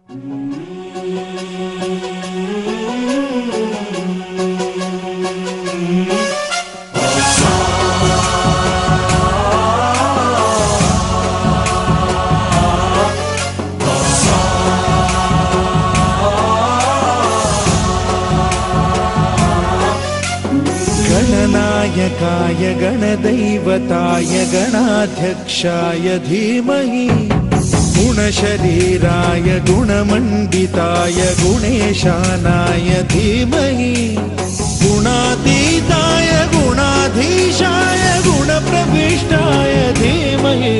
गणनायकाय गणदैवताय गणाध्यक्षाय धीमहि गुणशरीराय गुणमण्डिताय गुणेशानाय धीमहि गुणातीताय गुणाधीशाय गुणप्रविष्टाय धीमहि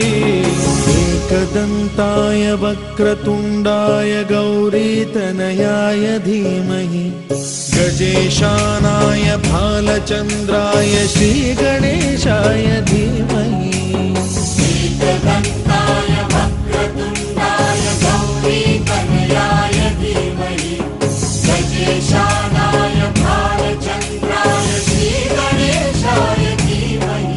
एकदन्ताय वक्रतुण्डाय गौरीतनयाय धीमहि गजेशानाय भालचन्द्राय श्रीगणेशाय धीमहि एकदन्ताय वक्रतुण्डाय गौरीतनयाय धीमहि गजेशानाय भालचन्द्राय श्रीगणेशाय धीमहि।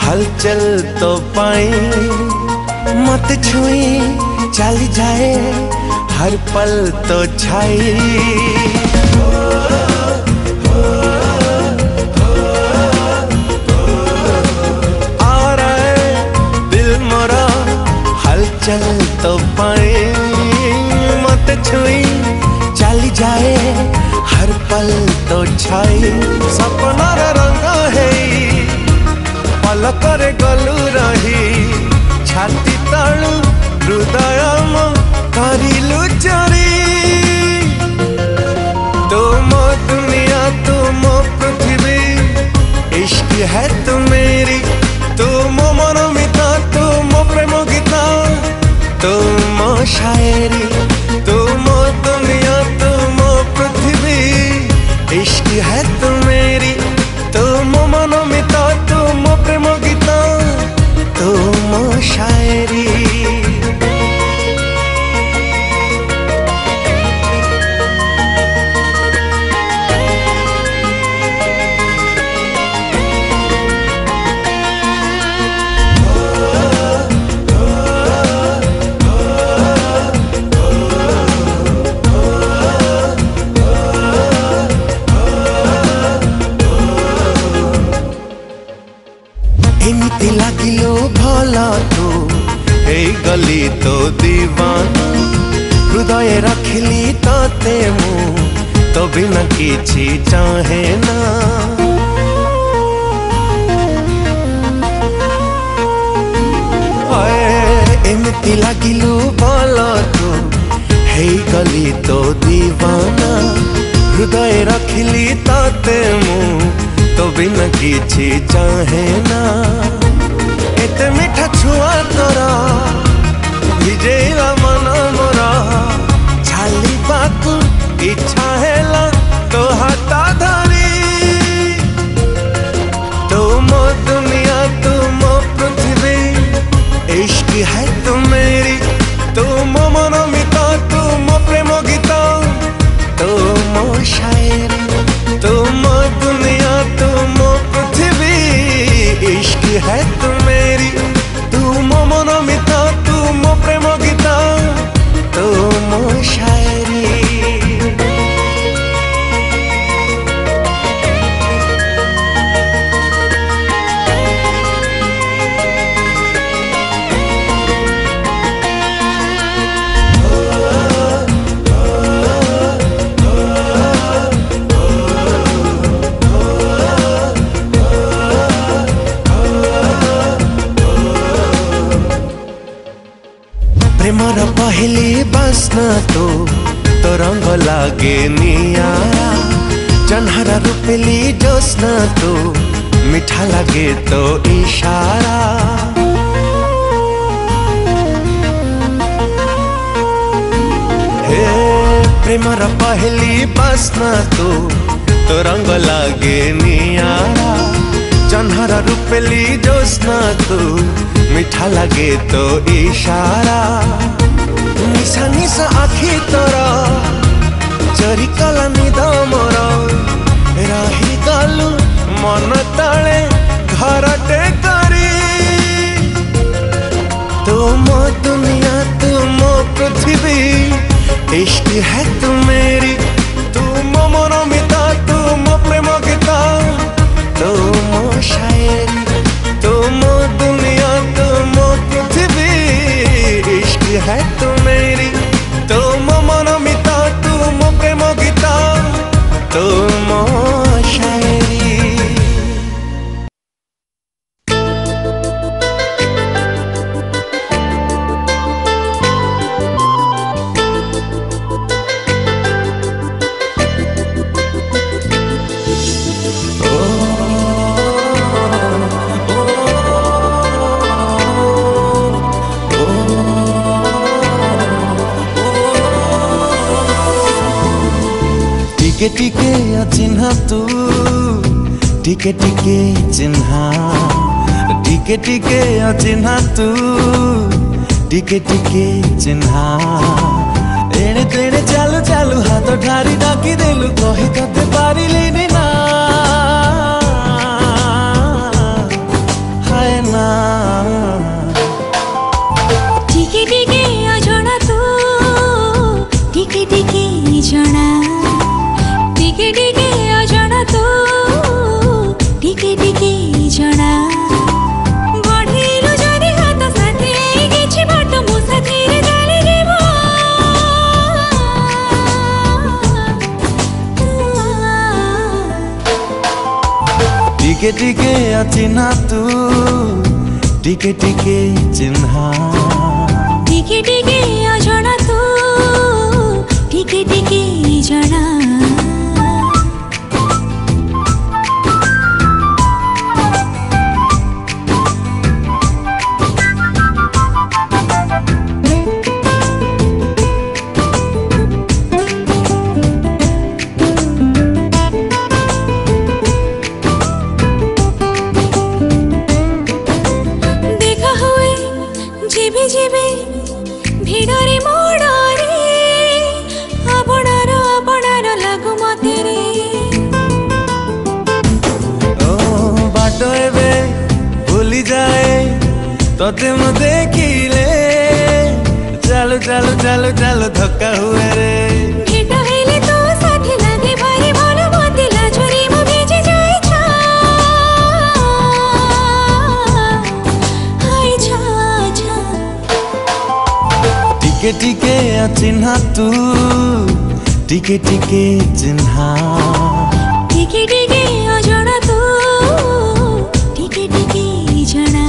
हलचल तो पाए मत छुई चली जाए हर पल तो छाई आ रहा है दिल मोरा हलचल तो पाए मत छुई चली जाए हर पल तो छाई सपना रंग है पलकरे गलु रही छाती तलु हृदय करिलु चोरी तुम दुनिया तुम पृथ्वी इश्क है तुम मेरी तुम मनमिता तुम प्रेम गीता तुम शायरी तुम दुनिया तुम पृथ्वी इश्क है तुम मेरी तुम मनमिता तुम प्रेम गीता तुम शायरी एमिति लागिलो भला तू ए गली तो दीवाना हृदय रखिली ताते मु तो बिना किछि चाहे ना एमिति लागिलो भला तू हे गली तो दीवाना हृदय रखिली ताते मु तो बिना किछि चाहे ना एते मीठा छुआ तोरा भिजेला मन मोरा छाली बाकु इच्छा हेला तो हाथा धरी तुम दुनिया तुम पृथ्वी इश्क है तुम मेरी तुम मनमिता तुम प्रेम गीता तुम शायरी तुम दुनिया तुम पृथ्वी इश्क है तुम मेरी तुम मनमिता तुम प्रेम गीता तुम शायरी प्रेमर पहली बासना तो रंग लागे नियारा जन्हरा रूपेली जोस्ना तो मीठा लागे तो इशारा प्रेमर पहली बास्ना तो रंग लागे नियारा जन्हर रूपेली जोस्ना तू मीठा लगे तो इशारा निशा निशा आखी तोर चोरी कला निद मोर रही गलु मन तले घरटे करी तू मो दुनिया तू मो पृथ्वी इश्क है तू मेरी तू मो मनोमिता तू मो प्रेम गीता तू मो शायरी तू मो दुनिया तू मो पृथ्वी इश्क है तू मेरी तू मो मनोमिता तू मो प्रेम गीता तू मो शायरी। टिके टिके चिन्हा तू टिके टिके चिन्हा टिके टिके चिन्हा तू टिके टिके चिन्हा एणे तेणे चालू चालू हाथ ठारी डाकी देलु कही तते पारिलिनी ना हाय ना टिके टिके अजଣା तू टिके टिके जଣା टिके टिके अजଣା तू टिके टिके जଣା बढ़िलु जदी हाथ साथी किछि बाट मु साथी रे डाली देबो टिके टिके चिन्हा तू टिके टिके चिन्हा टिके टिके अजଣା तू टिके टिके जଣା भिड़रे मोड़रे अपनार लागु मते रे ओ बाटो एबे भूली जाए तोते मु देखिले चालू चालू चालू चालू धक्का हुए रे भेट हेले तो साथी लागे भारी भलो मते लाजरी मु भेजे जाई छा हाय छा छा टिके टिके चिन्हा तू टिके टिके चिन्हा टिके टिके अजଣା तू टिके टिके जଣା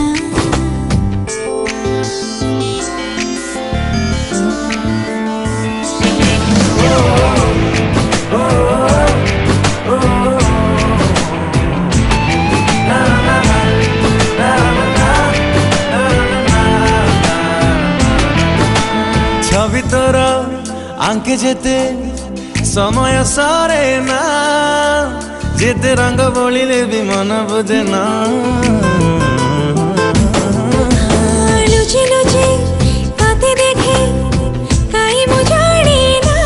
छवि तोर आंके जेते समय सरे ना जेते रंग बोलिले भी मन बुझे ना लुचि लुचि काते देखे काई मु जाने ना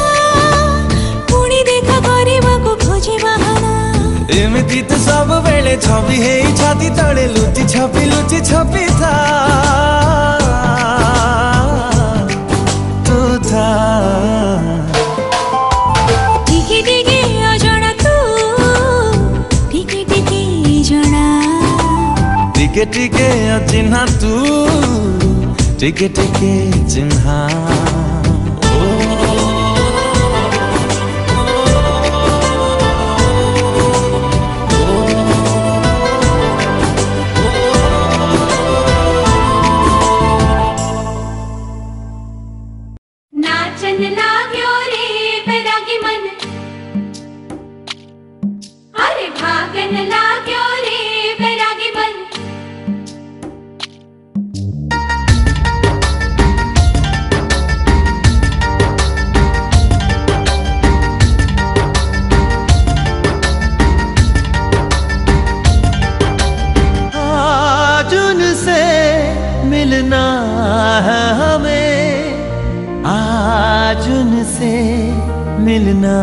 पुणी देखा करबा को खोजे बहाना एमिति तो सब बेले छवि है छाती तले लुचि छपी था तू था टिके टिके अजଣା तू टिके टिके जଣା टिके टिके चिन्हा तू टिके टिके चिन्हा नाचन लाग्यो रे बैरागी मन अरे भागन लाग्यो रे बैरागी मन मिलना है हमें, आज उनसे मिलना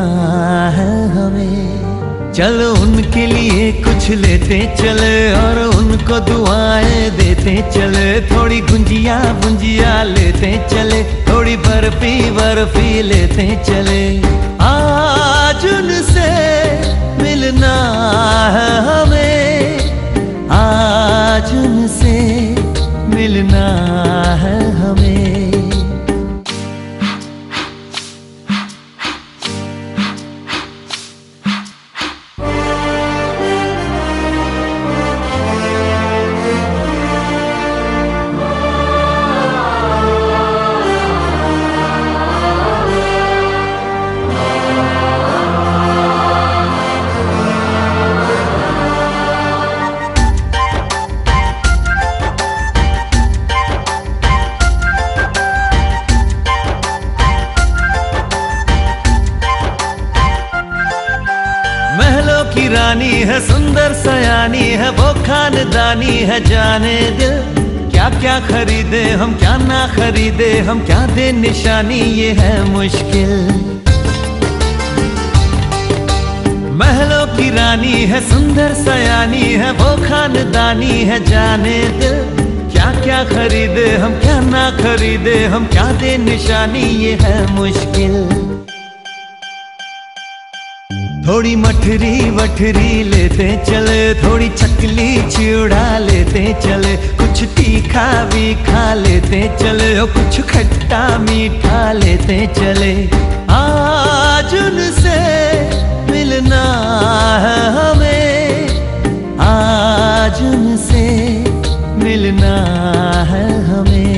है हमें। चलो उनके लिए कुछ लेते चले और उनको दुआएं देते चले। थोड़ी गुंजिया गुंजिया लेते चले, थोड़ी बर्फी बर्फी लेते चले। आज उनसे मिलना है हमें, आज उनसे मिलना है हमें। रानी है सुंदर सयानी है, वो खानदानी है जाने दिल। क्या क्या खरीदे हम क्या ना खरीदे हम, क्या दे निशानी ये है मुश्किल। महलों की रानी है सुंदर सयानी है, वो खानदानी है जाने दिल। क्या क्या खरीदे हम क्या ना खरीदे हम, क्या दे निशानी ये है मुश्किल। थोड़ी मठरी वठरी लेते चले, थोड़ी चकली चिड़ा लेते चले। कुछ तीखा भी खा लेते चले और कुछ खट्टा मीठा लेते चले। आज उनसे मिलना है हमें, आज उनसे मिलना है हमें।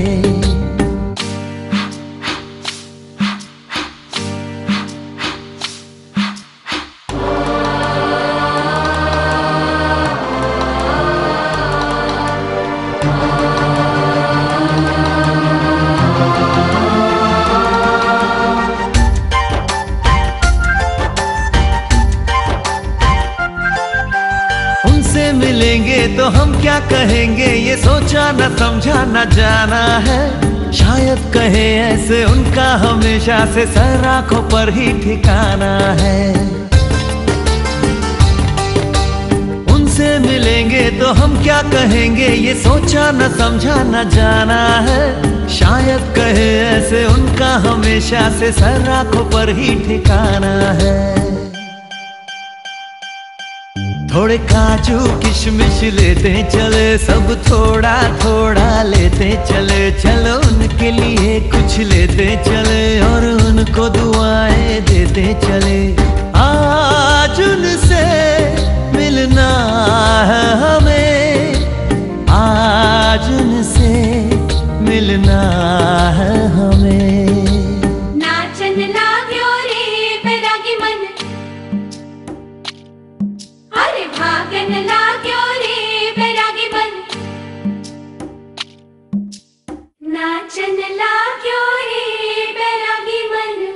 मिलेंगे तो हम क्या कहेंगे, ये सोचा न समझा न जाना है। शायद कहे ऐसे उनका हमेशा से सर आंखों पर ही ठिकाना है। उनसे मिलेंगे तो हम क्या कहेंगे, ये सोचा न समझा न जाना है। शायद कहे ऐसे उनका हमेशा से सर आंखों पर ही ठिकाना है। थोड़े काजू किशमिश लेते चले, सब थोड़ा थोड़ा लेते चले। चलो उनके लिए कुछ लेते चले और उनको दुआएं देते चले। आज उनसे मिलना है हमें, आज उनसे मिलना है हमें। नाचन लाग्यो रे बैरागी मन, अरे भागन लाग्यो रे बैरागी मन। नाचन लाग्यो रे बैरागी मन।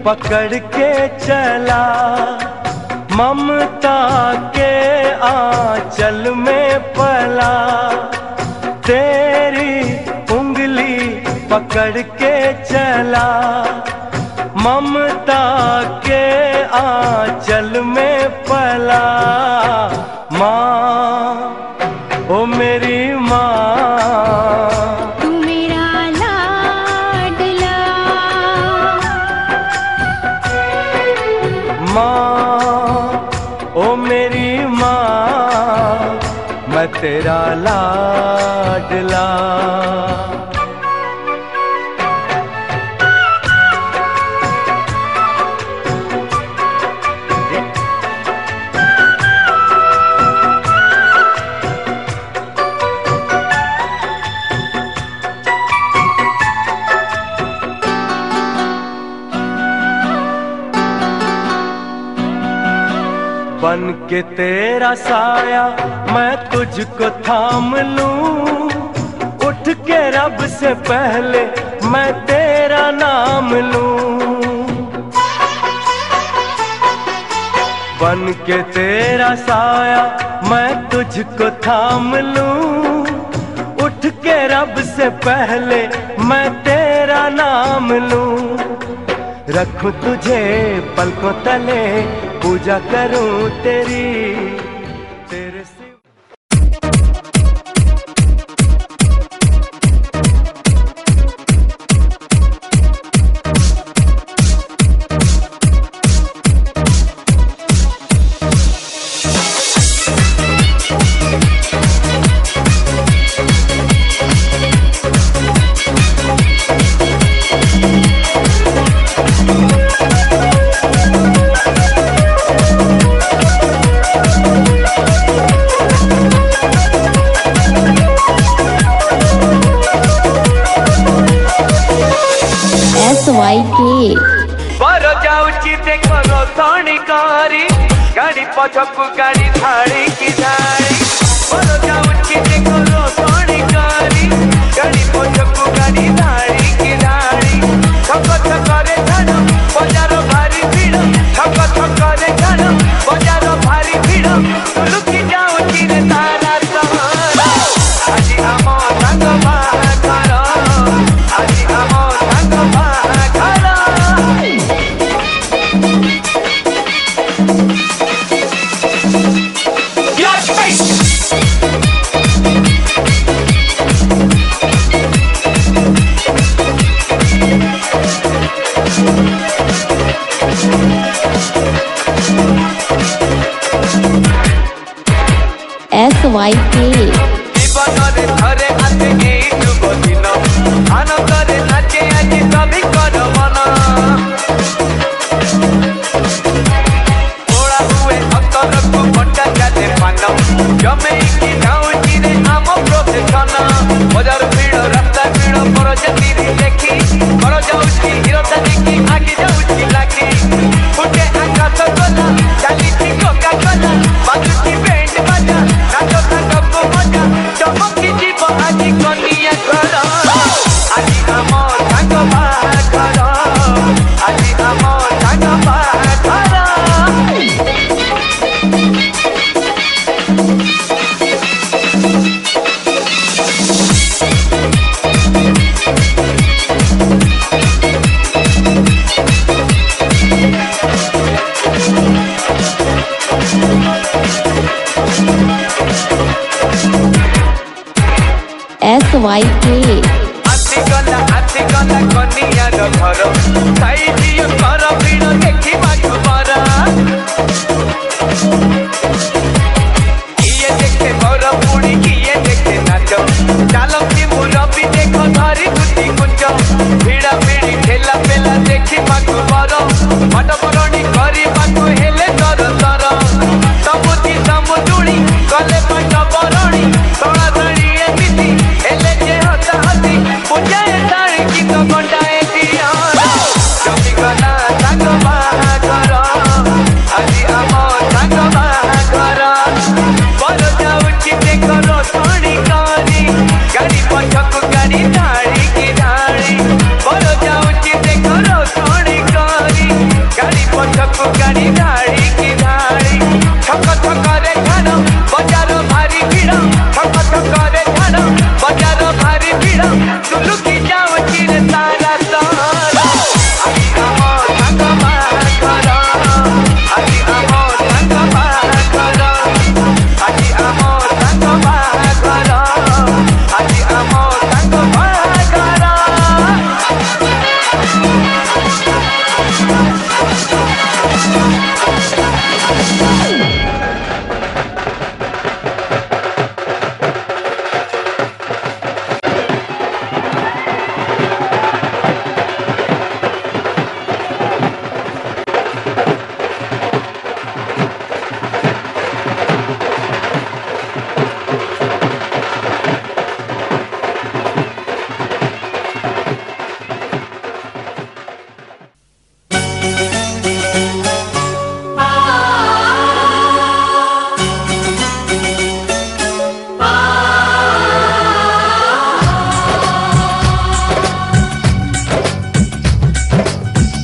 पकड़ के चला, ममता के आंचल में पला, तेरी उंगली पकड़ के चला, ममता के आंचल में पला। माँ, ओ मेरी माँ, तू मेरा लाडला। माँ, ओ मेरी माँ, मैं तेरा लाडला। बन के तेरा साया मैं तुझको थाम लूं, उठ के रब से पहले मैं तेरा नाम लूं। बन के तेरा साया मैं तुझको थाम लूं, उठ के रब से पहले मैं तेरा नाम लूं। रखूं तुझे पलकों तले, पूजा करूं तेरी, तेरे से। बरो जाऊची देखो रोसणी कारी, गाड़ी पछकू गाड़ी धाड़ी की धाड़ी। बरो जाऊची देखो रोसणी कारी, गाड़ी पछकू गाड़ी धाड़ी की धाड़ी। छक छक रे धन बजार भारी भीड़, छक छक रे धन बजार भारी भीड़। लुकी जाऊची रे तारा सहरा, आजी हम संग बाहर, आजी हम संग बाहर। SYK জীবনরে ধরে আছে এই শুভ দিন, আনন্দরে নাচে আজি সবই কর মন। ওড়া হুয়ে অন্তরকু বটা চালে পান, জমেইকি যাউছি রে আম প্রফেশন। বজার ভিড় রাস্তা ভিড় পরজতিরে দেখি, বড় যাউছি হিরোটা দেখি, আগে যাউছি লাগি। ফুটে আকাশ গোলা, চালিছি কোকা কোলা, বাজুছি ব্যান্ড বাজা, নাচো নাচো মজা, চমকি জীব আজি কনিয়া ঘর। আজি আম সাঙ্গ বাহাঘর, আজি আম সাঙ্গ বাহাঘর। SYK আতি গলা কনিয়ার ঘর, সাইজিও কর ভিড় দেখিবাকু বর। কিয়ে দেখে বর পুড়ি, কিয়ে দেখে নাচ, চালকি মুরবি দেখো ধরি গুটি কুঞ্জ। ভিড়া ভিড়ি ঠেলা পেলা দেখিবাকু বর, মট বরণী করিবাকু হেলে তর তর। সমুদি সমুদুড়ি কলে মট বরণী, তড়া ধরি এমিতি হেলে যে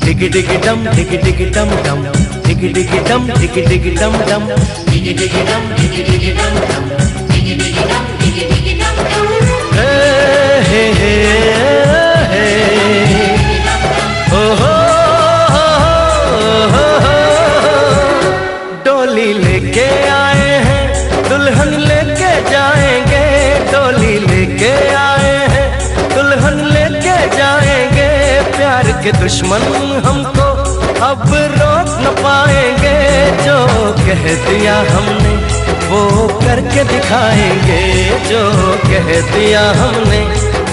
Diggy diggy dum, diggy diggy dum dum, diggy diggy dum, diggy diggy dum dum, diggy diggy dum, diggy diggy dum dum, diggy diggy dum, diggy diggy dum dum. hey hey hey, oh ho ho ho, डोली लेके आए हैं, दुल्हन लेके जाएंगे, डोली लेके आए हैं, दुल्हन लेके जाएंगे, प्यार के दुश्मन हमको अब रोक न पाएंगे, जो कह दिया हमने वो करके दिखाएंगे, जो कह दिया हमने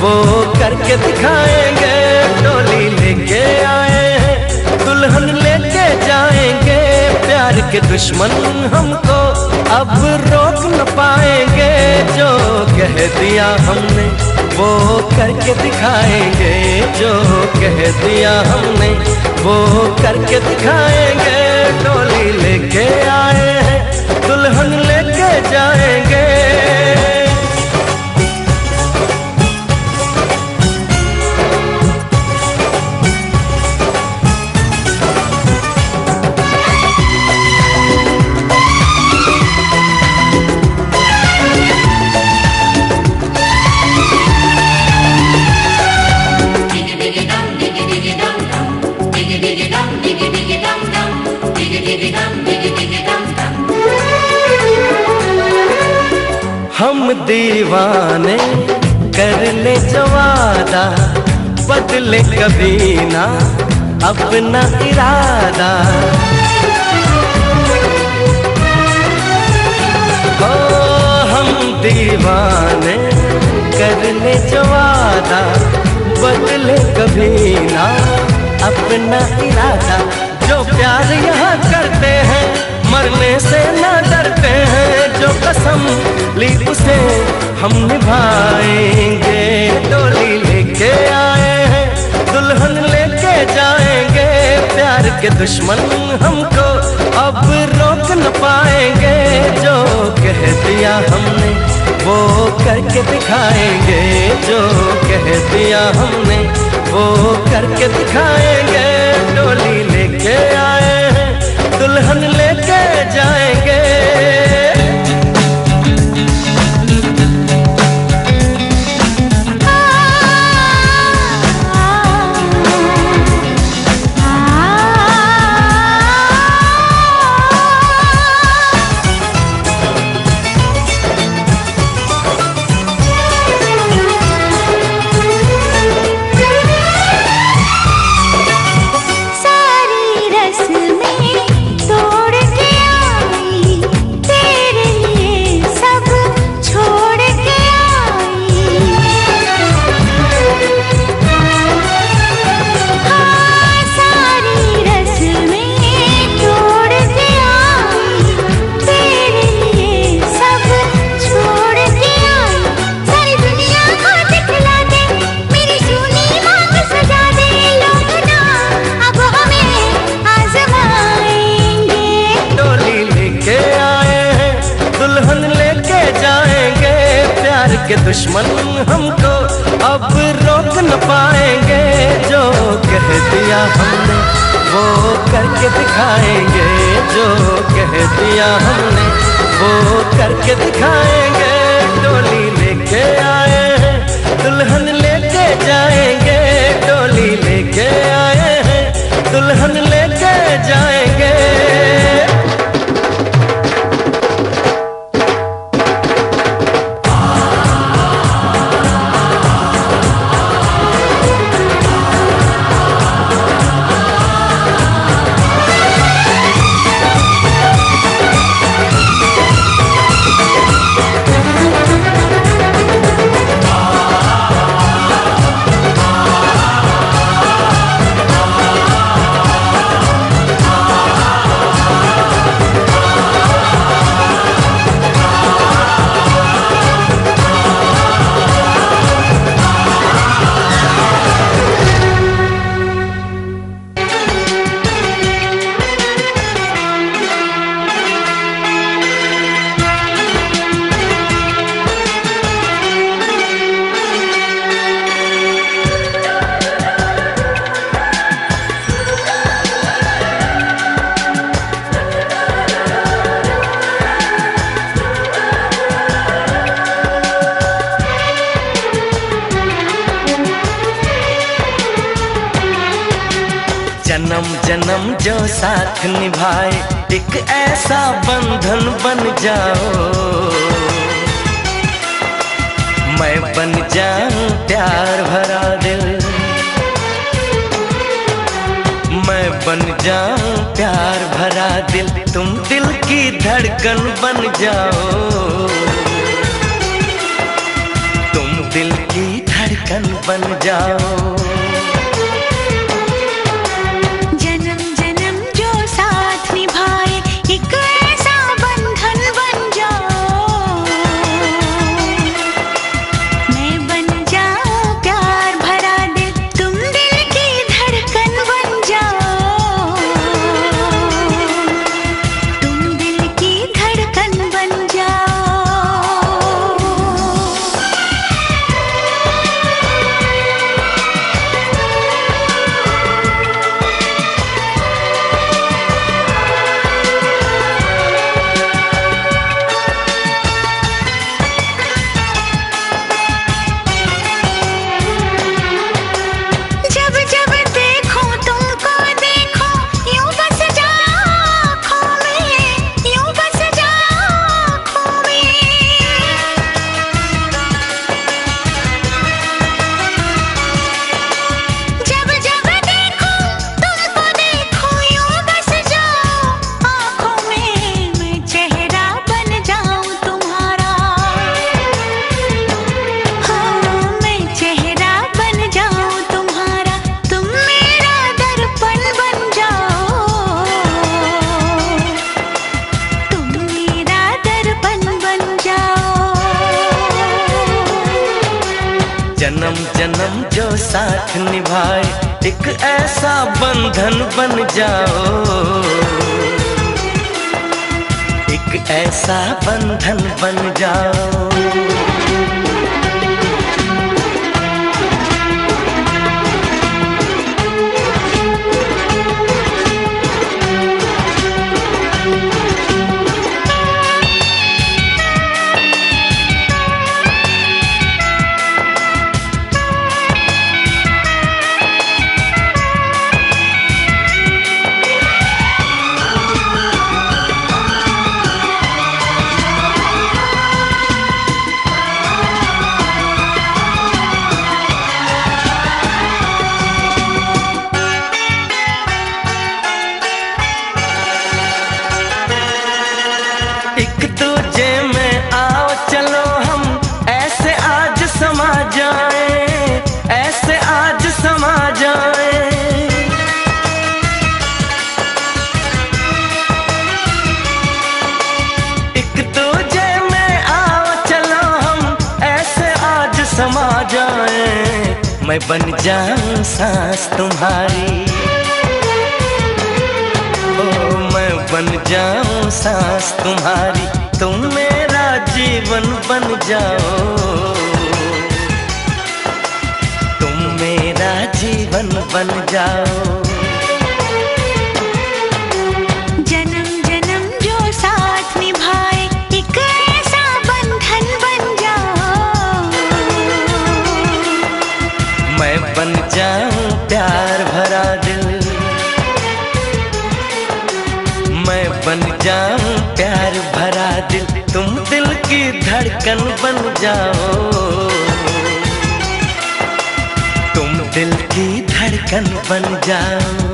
वो करके दिखाएंगे, डोली लेके आए हैं, दुल्हन लेके जाएंगे, प्यार के दुश्मन हमको अब रोक न पाएंगे, जो कह दिया हमने वो करके दिखाएंगे, जो कह दिया हमने वो करके दिखाएंगे, डोली लेके आए हैं, दुल्हन लेके जाएंगे। हम दीवाने कर ले जो वादा, बदले कभी ना अपना इरादा, ओ हम दीवाने कर ले जो वादा, बदले कभी ना अपना इरादा, जो प्यार यहाँ करते हैं मरने से ना डरते हैं, जो कसम ली उसे हम निभाएंगे, डोली लेके आए हैं, दुल्हन लेके जाएंगे, प्यार के दुश्मन हमको अब रोक न पाएंगे, जो कह दिया हमने वो करके दिखाएंगे, जो कह दिया हमने वो करके दिखाएंगे, डोली लेके आए हैं, दुल्हन लेके जाएंगे। के दुश्मन हमको अब रोक न पाएंगे, जो कह दिया हमने वो करके दिखाएंगे, जो कह दिया हमने वो करके दिखाएंगे, डोली लेके आए हैं, दुल्हन लेके जाएंगे, डोली लेके आए हैं, दुल्हन लेके जाएंगे। जन्म जो साथ निभाए एक ऐसा बंधन बन जाओ। मैं बन जाऊं प्यार भरा दिल, मैं बन जाऊं प्यार भरा दिल, तुम दिल की धड़कन बन जाओ। तुम दिल की धड़कन बन जाओ। जन्म जन्म जो साथ निभाए एक ऐसा बंधन बन जाओ। एक ऐसा बंधन बन जाओ। समा जाए मैं बन जाऊं सांस तुम्हारी, ओ मैं बन जाऊं सांस तुम्हारी, तुम मेरा जीवन बन जाओ। तुम मेरा जीवन बन जाओ। मैं बन जाऊं प्यार भरा दिल, मैं बन जाऊं प्यार भरा दिल, तुम दिल की धड़कन बन जाओ। तुम दिल की धड़कन बन जाओ।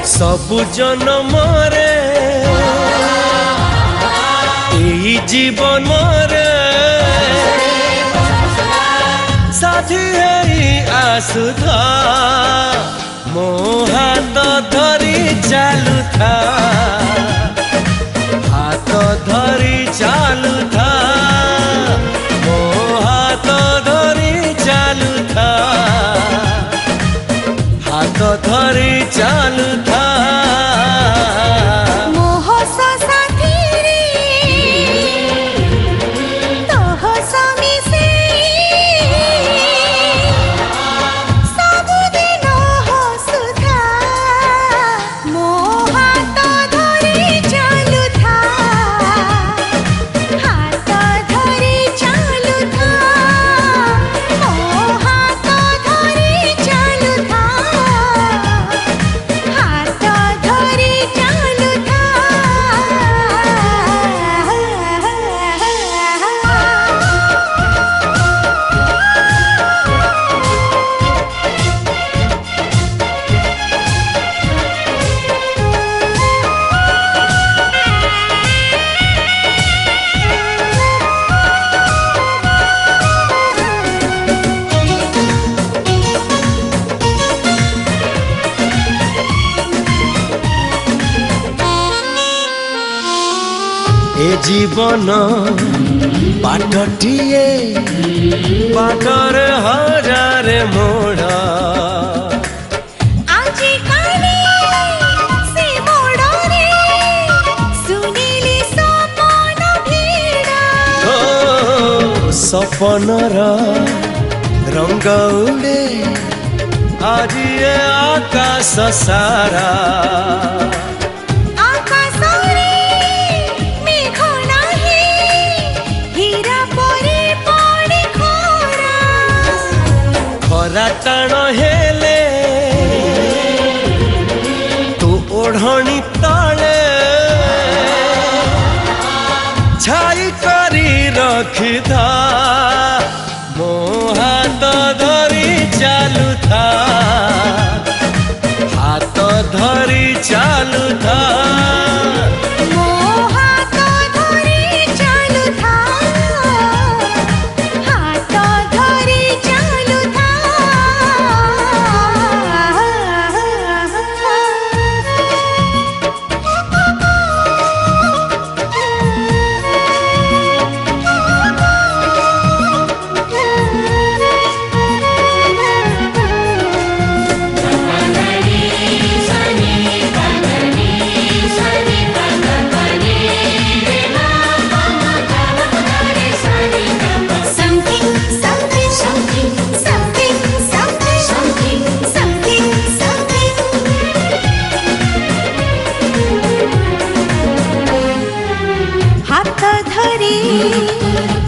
सबु जनमरे एई जीवन रे साथी है सुधा मो हाथ धरी चालुथा हाथ धरी चालुथा मो हाथ धरी चालुथा हाथ धरी चालुथा जीवन बाटटिए बाटर हजार मोड़ आजी काली से मोड़रे सुनीली सपन भीड़ा ओ सपनर रंग उड़े आज ये आकाश सारा टाण हेले तू ओढ़णी तले छाई करी रखिथा मो हाथ धरी चालुथा हाथ धरी चालुथा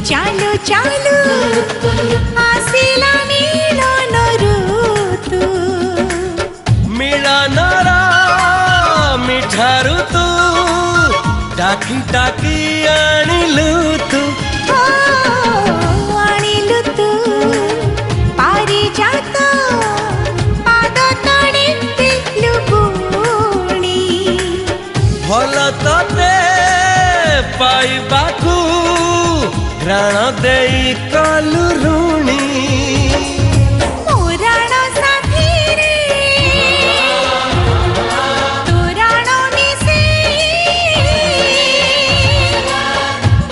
चालू चालू आसिला मिलन ऋतु मिलनरा मिठा ऋतु डाकी डाकी आनिलु तू आनिलु तू पारिजात पाद तळे दिलु गुणी भल तते पाइबाकू प्राण देई कलु ऋणी मोराण साथी रे तोराण मिसे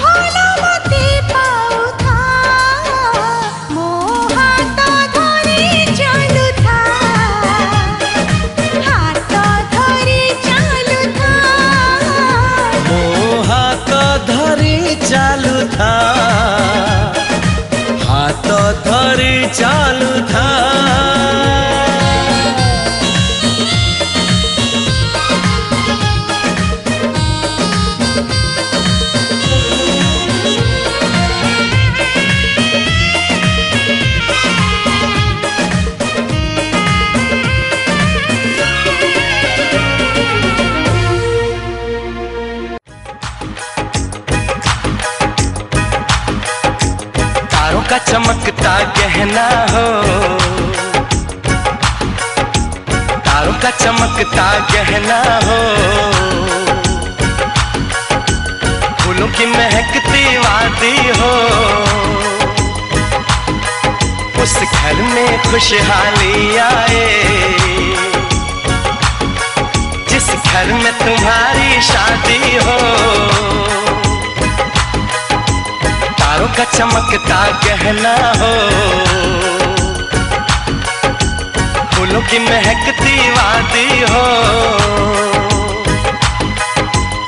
भल मते पाउथा मो हाथ धरी चालुथा हाथ धरी चालुथा मो हाथ धरी चालुथा हाथ धरी चालुथा का चमकता गहना हो तारों का चमकता गहना हो फूलों की महकती वादी हो उस घर में खुशहाली आए, जिस घर में तुम्हारी शादी हो। तारों का चमकता गहना हो, फूलों की महकती वादी हो।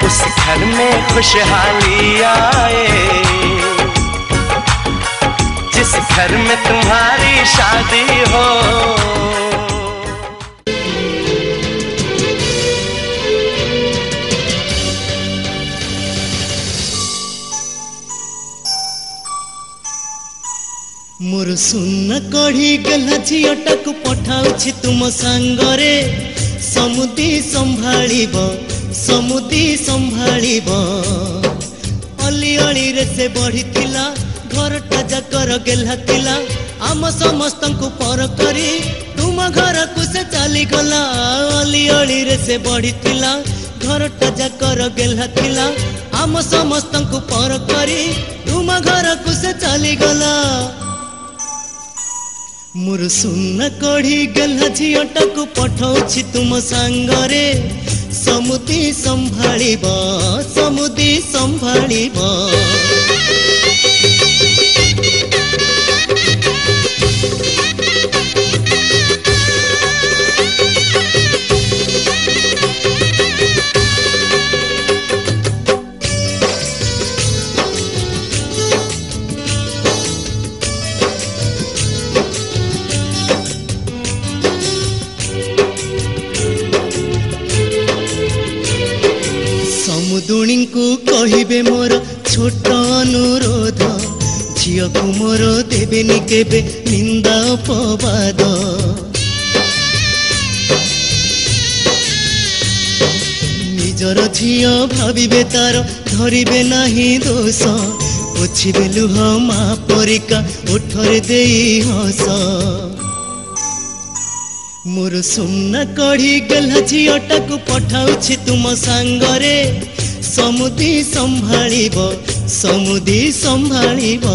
उस घर में खुशहाली आए, जिस घर में तुम्हारी शादी हो। मोर सुन कढ़ी गला झीटाक पठाउछि तुम सांगरे, समुदी संभाळिब समुदी संभाळिब। अली अली रे से बढ़िथिला घरटा जाकर गेला थिला, आम समस्तंकु पर करी तुम घर को से चली गला। अली अली रे से बढ़िथिला घरटा जाकर गेला थिला, आम समस्तंकु पर करी तुम घर को से चली गला। मोर सुन कढ़ी गला झीटाक पठाउछि तुम सांगरे, समुदी संभाळिब समुदी संभाळिब। समुदुणी को कहिबे मोर छोट अनुरोध, झियो को मोर देबेनि केबे निंदा अपवाद। निजर झियो भाबिबे तार धरिबे नाही दोष, पोछिबे लुह मा परिका ओठरे देई हस। मोर सुन कढ़ी गला झीटाक पठाउछि तुम सांगरे, समुदी संभाळिब समुदी संभाळिब।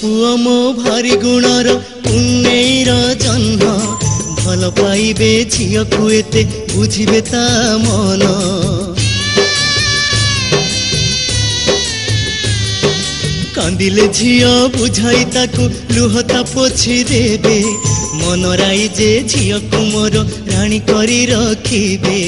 पुआ मो भारी गुणर पुण्यर जन्म, भल पाइबे झियो को एते बुझिबे ता मन। कांदिले झियो बुझाई ताकू लुहता पोछि देबे, मन राई जे झियो को मोर रानी करी रखिबे।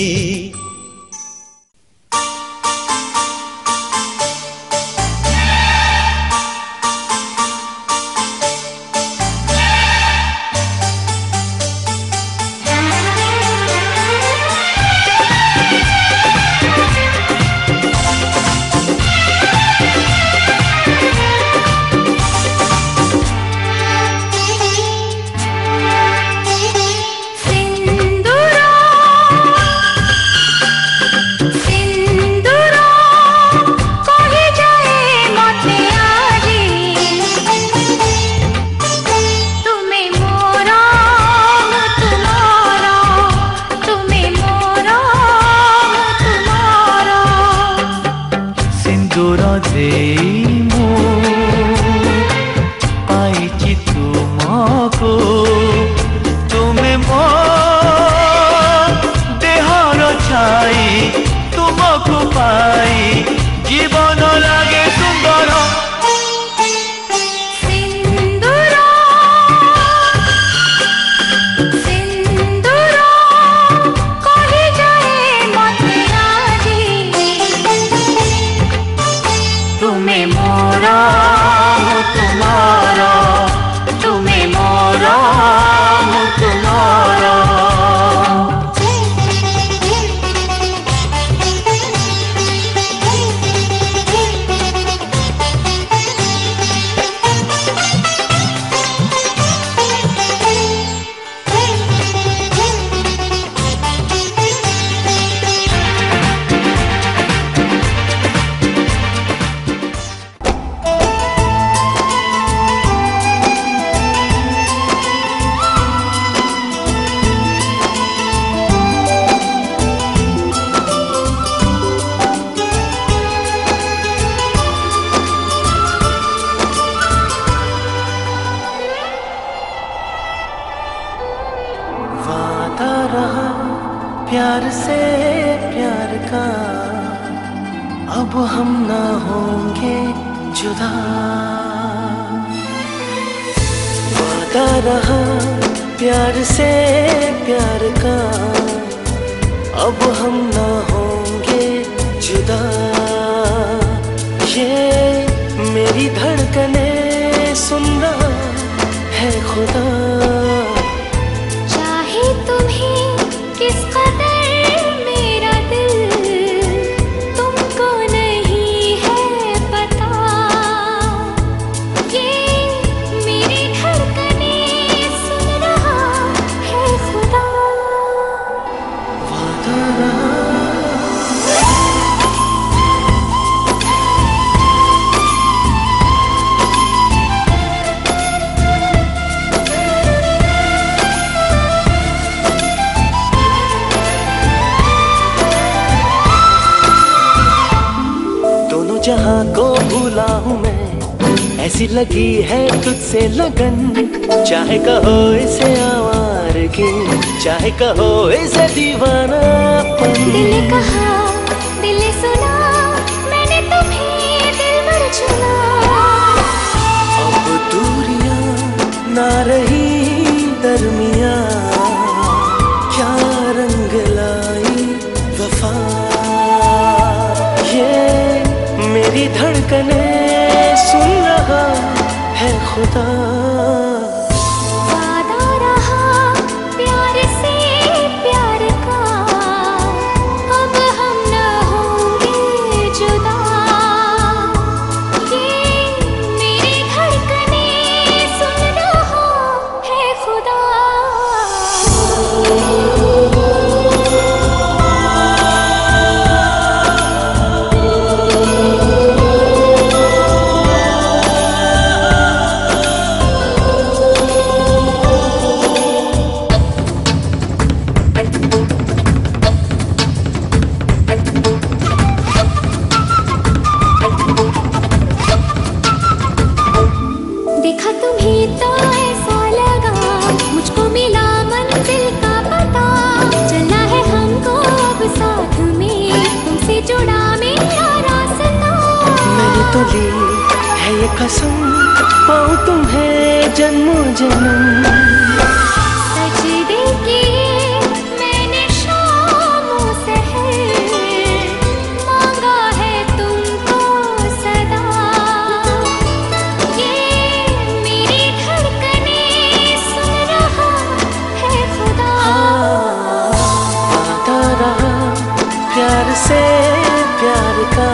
अब हम ना होंगे जुदा। वादा रहा प्यार से प्यार का, अब हम ना होंगे जुदा। ये मेरी धड़कने सुन रहा है खुदा। चाहे तुम्हें किस कदर मेरा दिल तुमको नहीं है पता। ये मेरी धड़कने सुन रहा है खुदा। वादा रहा जहाँ को भूला हूँ मैं, ऐसी लगी है तुझसे लगन। चाहे कहो इसे आवारगी, चाहे कहो इसे दीवानापन। दिल ने कहा दिल ने सुना, मैंने तुम्हें दिल भर चुना। अब दूरियां ना रही दरमिया, क्या रंग लाई वफा। ये मेरी धड़कने सुन रहा है खुदा। वादा रहा प्यार से प्यार का, अब हम न होंगे जुदा। ये मेरी धड़कने सुन रहा है खुदा। देखा तुम्हें तो ऐसा लगा, मुझको मिला मंजिल का पता। चलना है हमको अब साथ में, तुमसे जुड़ा मेरा रास्ता। मैंने तो ली है ये कसम, पाऊं तुम्हें जन्मों जन्म। सजदे किए मैंने शामों सहर, मांगा है तुमको सदा। ये मेरी धड़कने सुन रहा है खुदा। वादा रहा प्यार से प्यार का,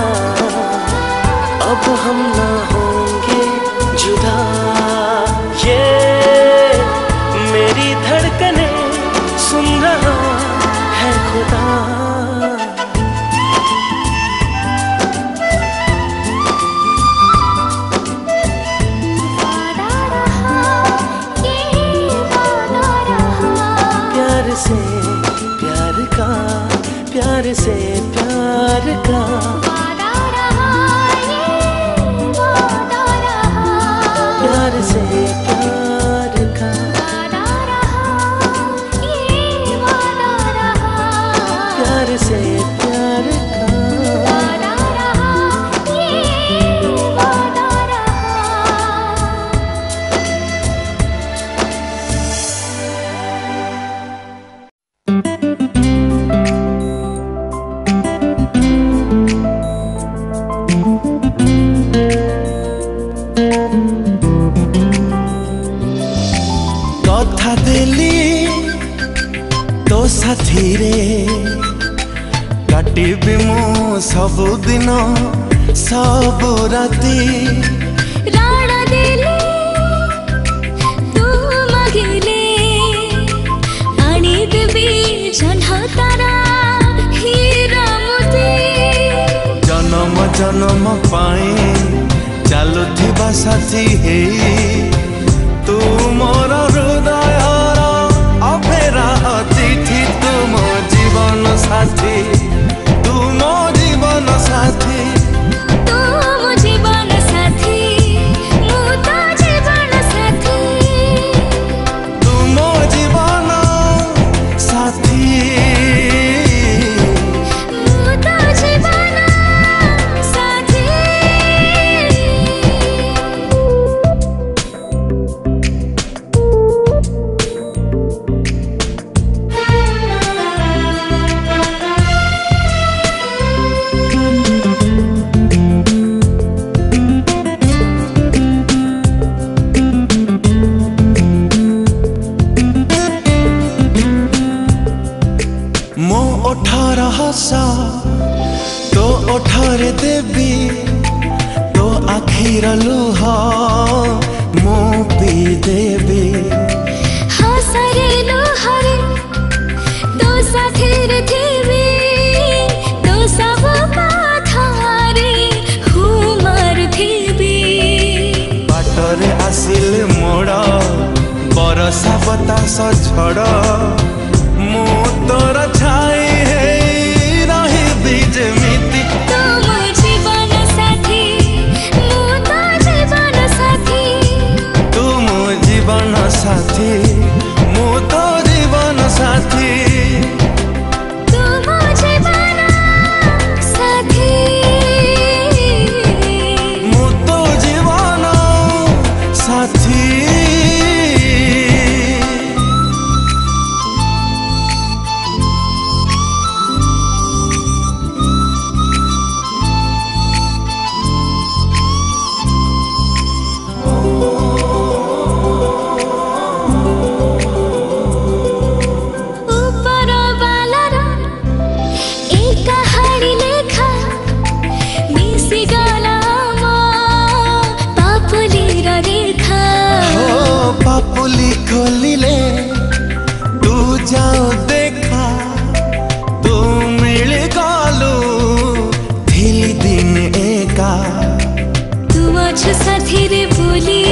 अब हम ना होंगे जुदा। ये मेरी धड़कने सुन रहा है खुदा। वादा रहा ये वादा रहा, प्यार से प्यार का, प्यार से प्यार का। वादा रहा ये वादा रहा, प्यार से प्यार का। वादा रहा ये वादा रहा, प्यार से प्यार का। वादा रहा ये वादा रहा। কথা দেলি তো সাথীরে, কাটিবি মু ସବୁଦିନ ସବୁ ରାତି। राणा देले तू मगिले, आनी देवी जन्हा तारा हीरा मोती। ଜନମ ଜନମ ପାଇଁ ଚାଲୁଥିବା ସାଥୀ ହେଇ, ତୁ ମୋର ହୃଦୟର ଅଫେରା ଅତିଥି। ତୁ ମୋ ଜୀବନ ସାଥୀ, ତୁ ମୋ ଜୀବନ ସାଥୀ। तू मो जीवन साथी, मु तो जीवन साथी। तू ମୋ ଜୀବନ ସାଥୀ, मु तो जीवन ओठरे देवी तो आखिर लुह मो पी देवी हसरे लुहरे तो साथिर थीवी तो सब माथारे हुमर थीवी बाटरे आसिले मोड़ बरसा बतास झड़ मु तोर छाई है रही जेमिति तुम जीवन साथी मु तो जीवन साथी तुम जीवन साथी मु तो जीवन साथी तुम जीवन साथी मु तो जीवन साथी ऊपर वालार एक कहानी लेखा मिसी गला मो पापुलीर रेखा ओ पापुली खोलिले तू जाओ देखा तू मिल गलु थिली दिन एका तू अछु साथी रे बोली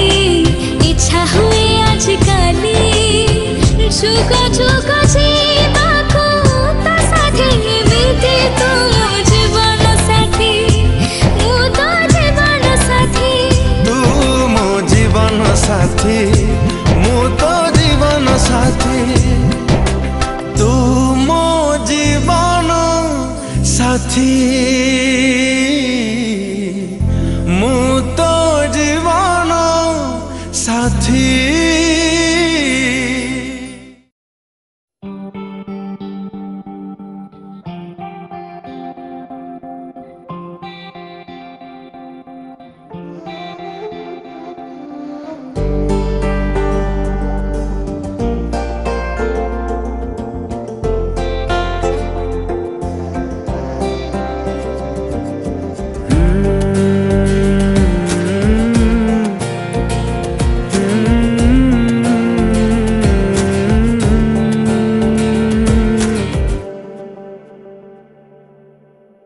इच्छा हुए आज काली जुग जुग जीवा को ता साथी बीते तुम जीवन साथी मु तो जीवन साथी तू मो जीवन साथी मु तो जीवन साथी तू मो जीवन साथी मु तो जीवन साथी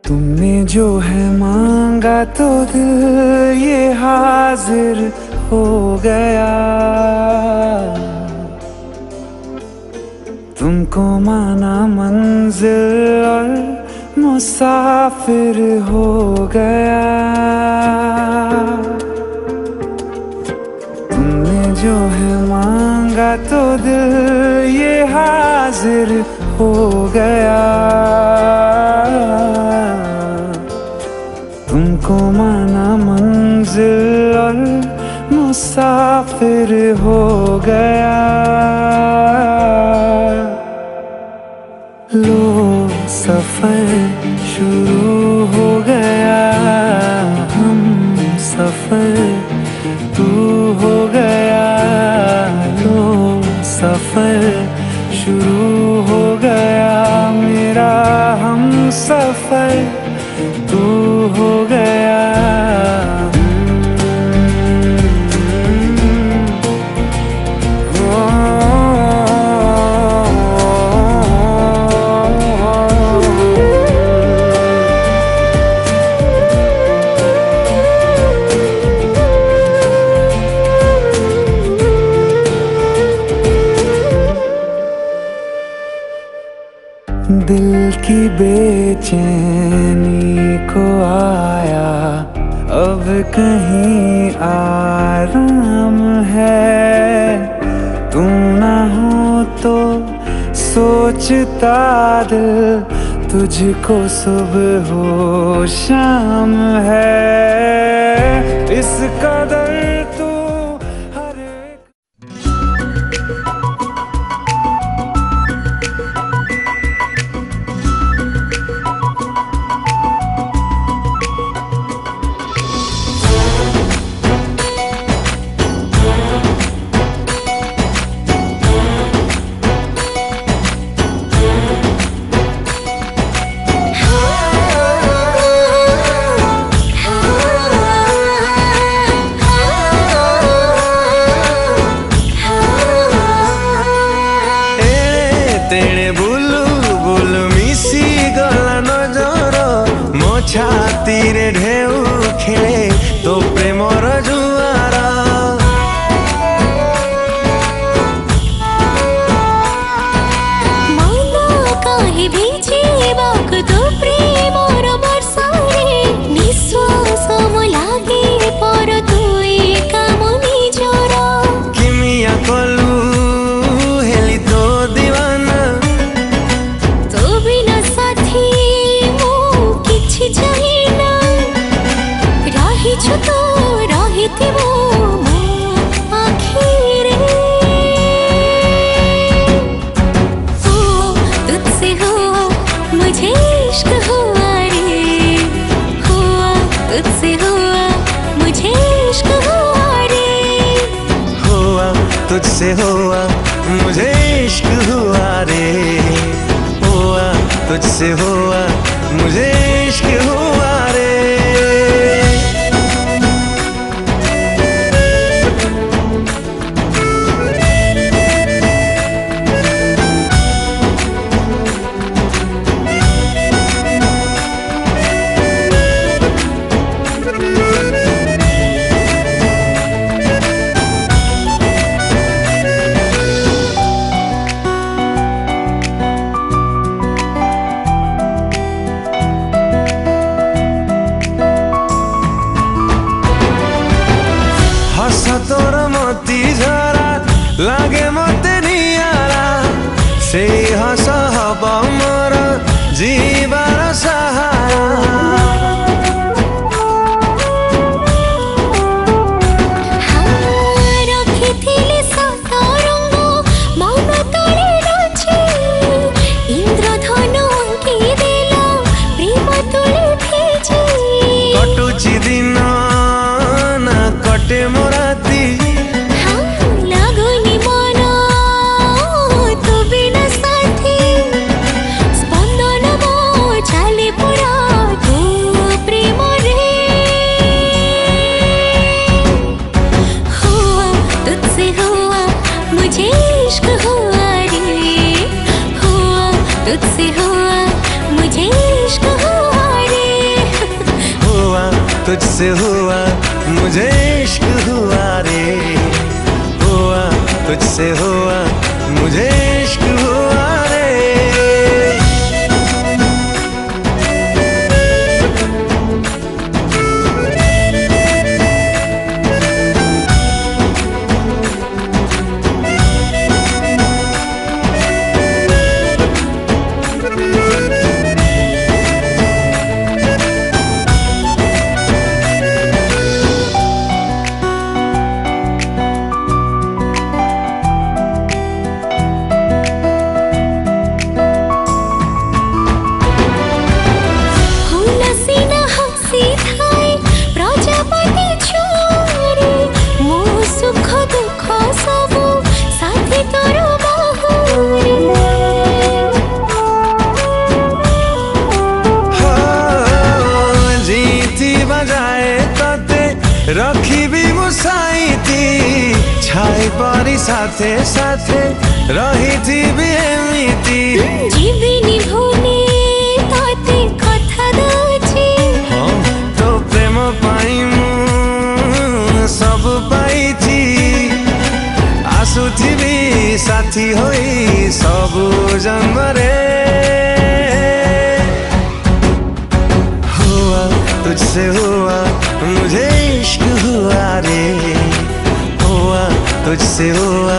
तुमने जो है मांगा तो दिल ये हाजिर हो गया तुमको माना मंजिल और मुसाफिर हो गया तुमने जो है मांगा तो दिल ये हाजिर हो गया तुमको माना मंजिल और मुसाफिर हो गया लो सफर शुरू हो गया हम सफर तू हो गया लो सफर शुरू हो गया मेरा हम सफर तू हो गया दिल की बेचैनी को आया अब कहीं आराम है तू ना हो तो सोचता दिल तुझको सुबह हो शाम है इस कदर तू हर एक छाती रे ढेउ खेले तो प्रेमर जुआर मन काहे भिजिबाक तो प्रेमर वर्षारे निश्वास म लागे पर तुई काम निजर किमिया कलु हेली तो दीवाना तो बिना साथी मो किछि चाहिना रहिछु तो रहिथिबो मो आखिरे तुझसे हुआ मुझे इश्क हुआ रे हुआ तुझसे हुआ मुझे इश्क हुआ रे हुआ तुझसे हुआ मुझे इश्क हुआ रे हुआ तुझसे हुआ मुझे इश्क हुआ रे तोर मोती झरा लागे मते नियारा से हस हब मोर जीवार सहारा रखिथिले सतरंग मौन तले नाचे इंद्रधनु अंकी देला प्रेम तुले भेजे कटुची दिन ना कटे मोराती लागुनी मन तो बिना साथी स्पंदन मो चाले पुरा तो प्रेम रे हुआ तुझसे हुआ मुझे इश्क हुआ रे हुआ तुझसे हुआ मुझे इश्क हुआ रे हुआ तुझसे हुआ मुझे इश्क हुआ रे हुआ तुझसे हुआ मुझे इश्क हुआ रे हुलसीना हंसी थाए प्रजापति छोरे मो सुख दुख सबु साथी तोर बाहुरे जीती बजाए तते रखिबी मुसाइती छाई परी साथे साथे रहिथिबी एमिती जीविनी भूले ताते कथा दउछि तो प्रेम पाई मु सब पाइछि आसुथिबी साथी होई सबु जन्मरे हुआ तुझसे हुआ मुझे इश्क हुआ रे हुआ तुझसे हुआ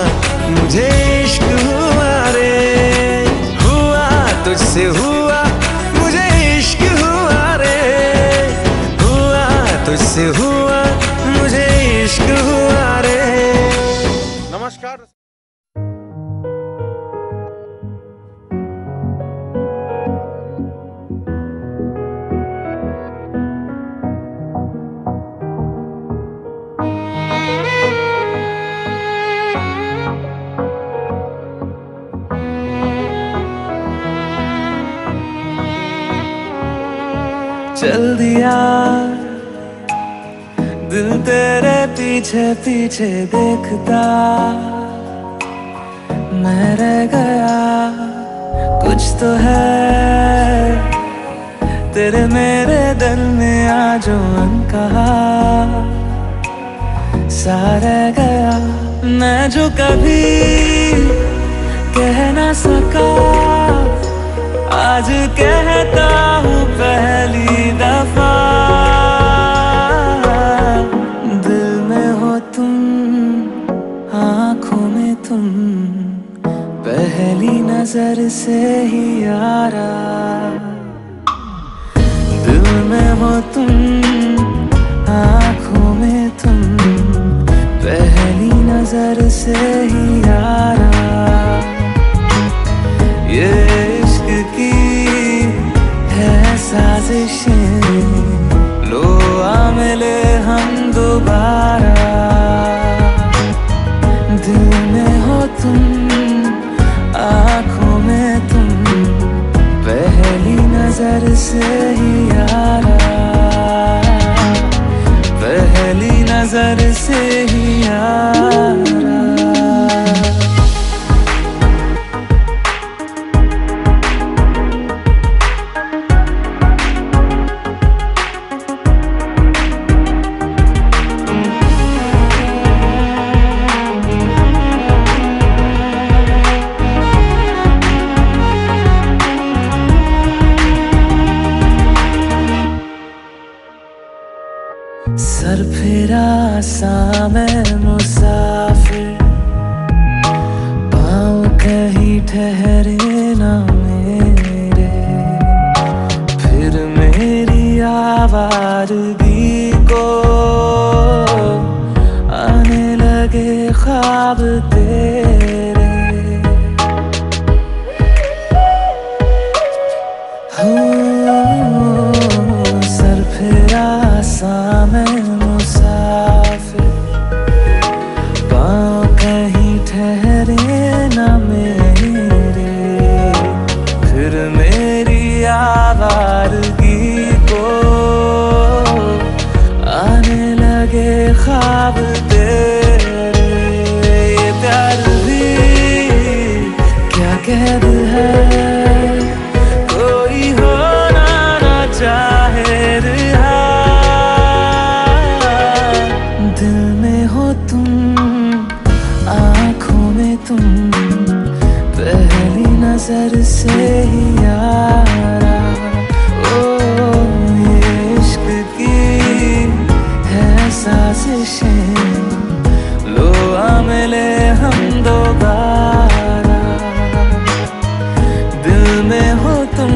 मुझे इश्क हुआ रे हुआ तुझसे हुआ मुझे इश्क हुआ रे हुआ तुझसे हुआ मुझे इश्क हुआ रे। नमस्कार। चल दिया दिल तेरे पीछे पीछे देखता मैं रह गया कुछ तो है तेरे मेरे दिल में आज कहा सारा गया मैं जो कभी कह ना सका, आज कहता हूँ पहली दफा। दिल में हो तुम, आँखों में तुम, पहली नजर से ही यारा। दिल में हो तुम, आँखों में तुम, पहली नजर से ही यारा। ये इश्क की है साजिशें, लो आ मिले हम दोबारा। दिल में हो तुम, आँखों में तुम, पहली नजर से ही यारा। पहली नजर से ही यारा। सर फिरा सा मैं मुसाफिर, पाँव कहीं ठहरे ना मेरे। फिर मेरी आवारगी को आने लगे ख्वाब तेरे। हो सर फिरा सा मैं मुसाफिर, पाँव कहीं ठहरे ना मेरे। फिर मेरी आवारगी को आने लगे ख्वाब तेरे। ये प्यार भी क्या कैद है, कोई होना ना चाहे रिहा। दिल में हो तुम, आँखों में तुम, पहली नजर से ही यारा। ओ ये इश्क की है साजिशें, लो आ मिले हम दोबारा। दिल में हो तुम,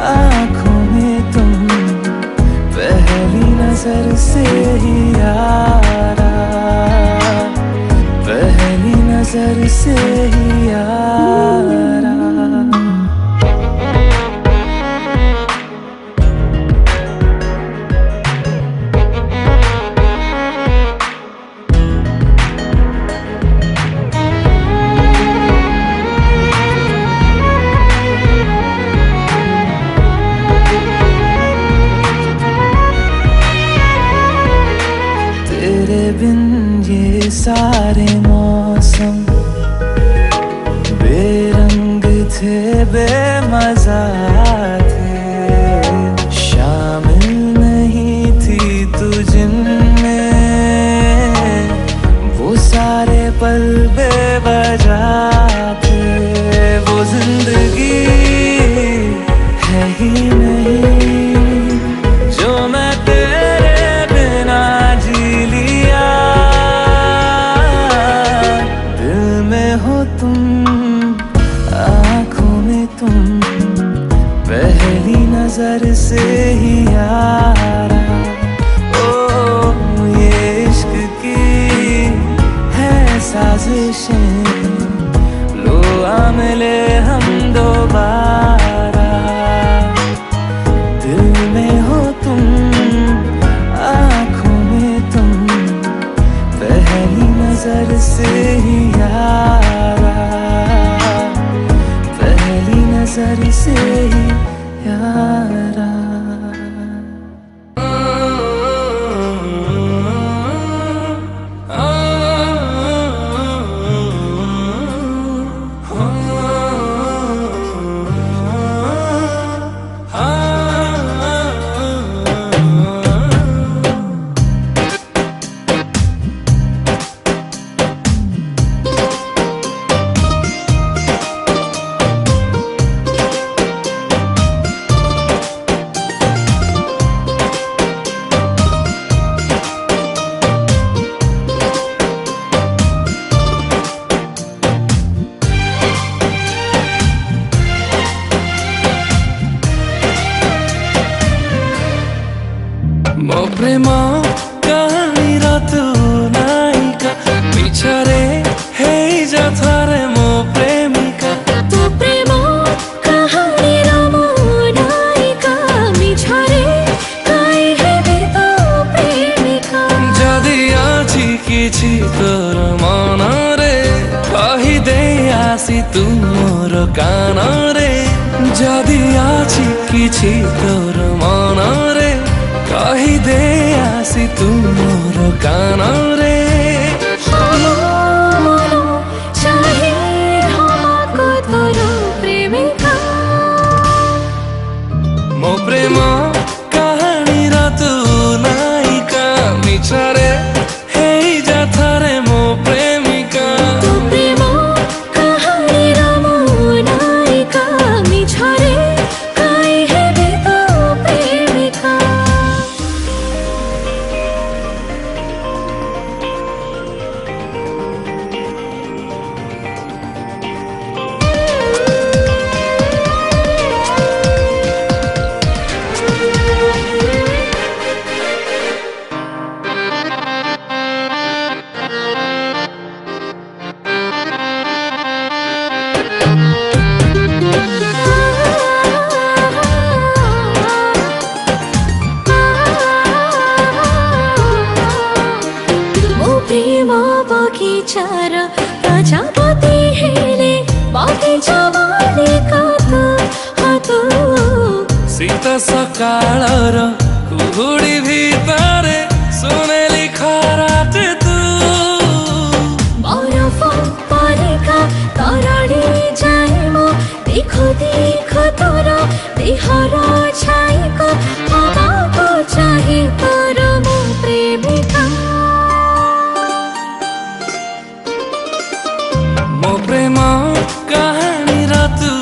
आँखों में तुम, पहली नजर से ही यारा। पहली नजर से ही यारा। तेरे बिन ये सारे मौसम बेरंग थे, बेमजा थे। शामिल नहीं थी तू जिनमें, वो सारे पल बेवजह थे। वो जिंदगी है ही नहीं जो मैं तेरे बिना जी लिया। ମୋ ପ୍ରେମ କାହାଣୀର ତୁ ନାୟିକା ମିଛରେ ହେଇଯା ଥରେ ମୋ ପ୍ରେମିକା ତୋ ପ୍ରେମ କାହାଣୀର ମୁଁ ନାୟିକା ମିଛରେ କାହିଁ ହେବି ତୋ ପ୍ରେମିକା ଯଦି ଅଛି କିଛି ତୋର ମନରେ କହିଦେ ଆସି ତୁ ମୋର କାନରେ ଯଦି ଅଛି କିଛି ତୋର ମନରେ କହିଦେ ଆସି ତୁ ମୋର କାନରେ ଚାहे हमको तोर प्रेमिका ମୋ ପ୍ରେମ କାହାଣୀର ତୁ ନାୟିକା ମିଛରେ ହେଇଯା ଥରେ ମୋ ପ୍ରେମିକା ତୋ ପ୍ରେମ କାହାଣୀର ମୁଁ ନାୟିକା ମିଛରେ କାହିଁ ହେବି ତୋ ପ୍ରେମିକା ମୋ ପ୍ରେମ ବଗିଚାର ପ୍ରଜାପତି ହେଲେ ବଗିଚା ମାଲିକା ତୁ ଶୀତ ସକାଳର କୁହୁଡ଼ି ଭିତରେ ସୁନେଲି ଖରାଟେ ତୁ ବରଫ ପରିକା ତରଳି ଯାଏ ମୋ ଦେଖୁ ଦେଖୁ ତୋର ଦେହର ଛାଇକ ହବାକୁ ଚାହେଁ ତୋର ମୋ ପ୍ରେମିକା ମୋ ପ୍ରେମ କାହାଣୀର ତୁ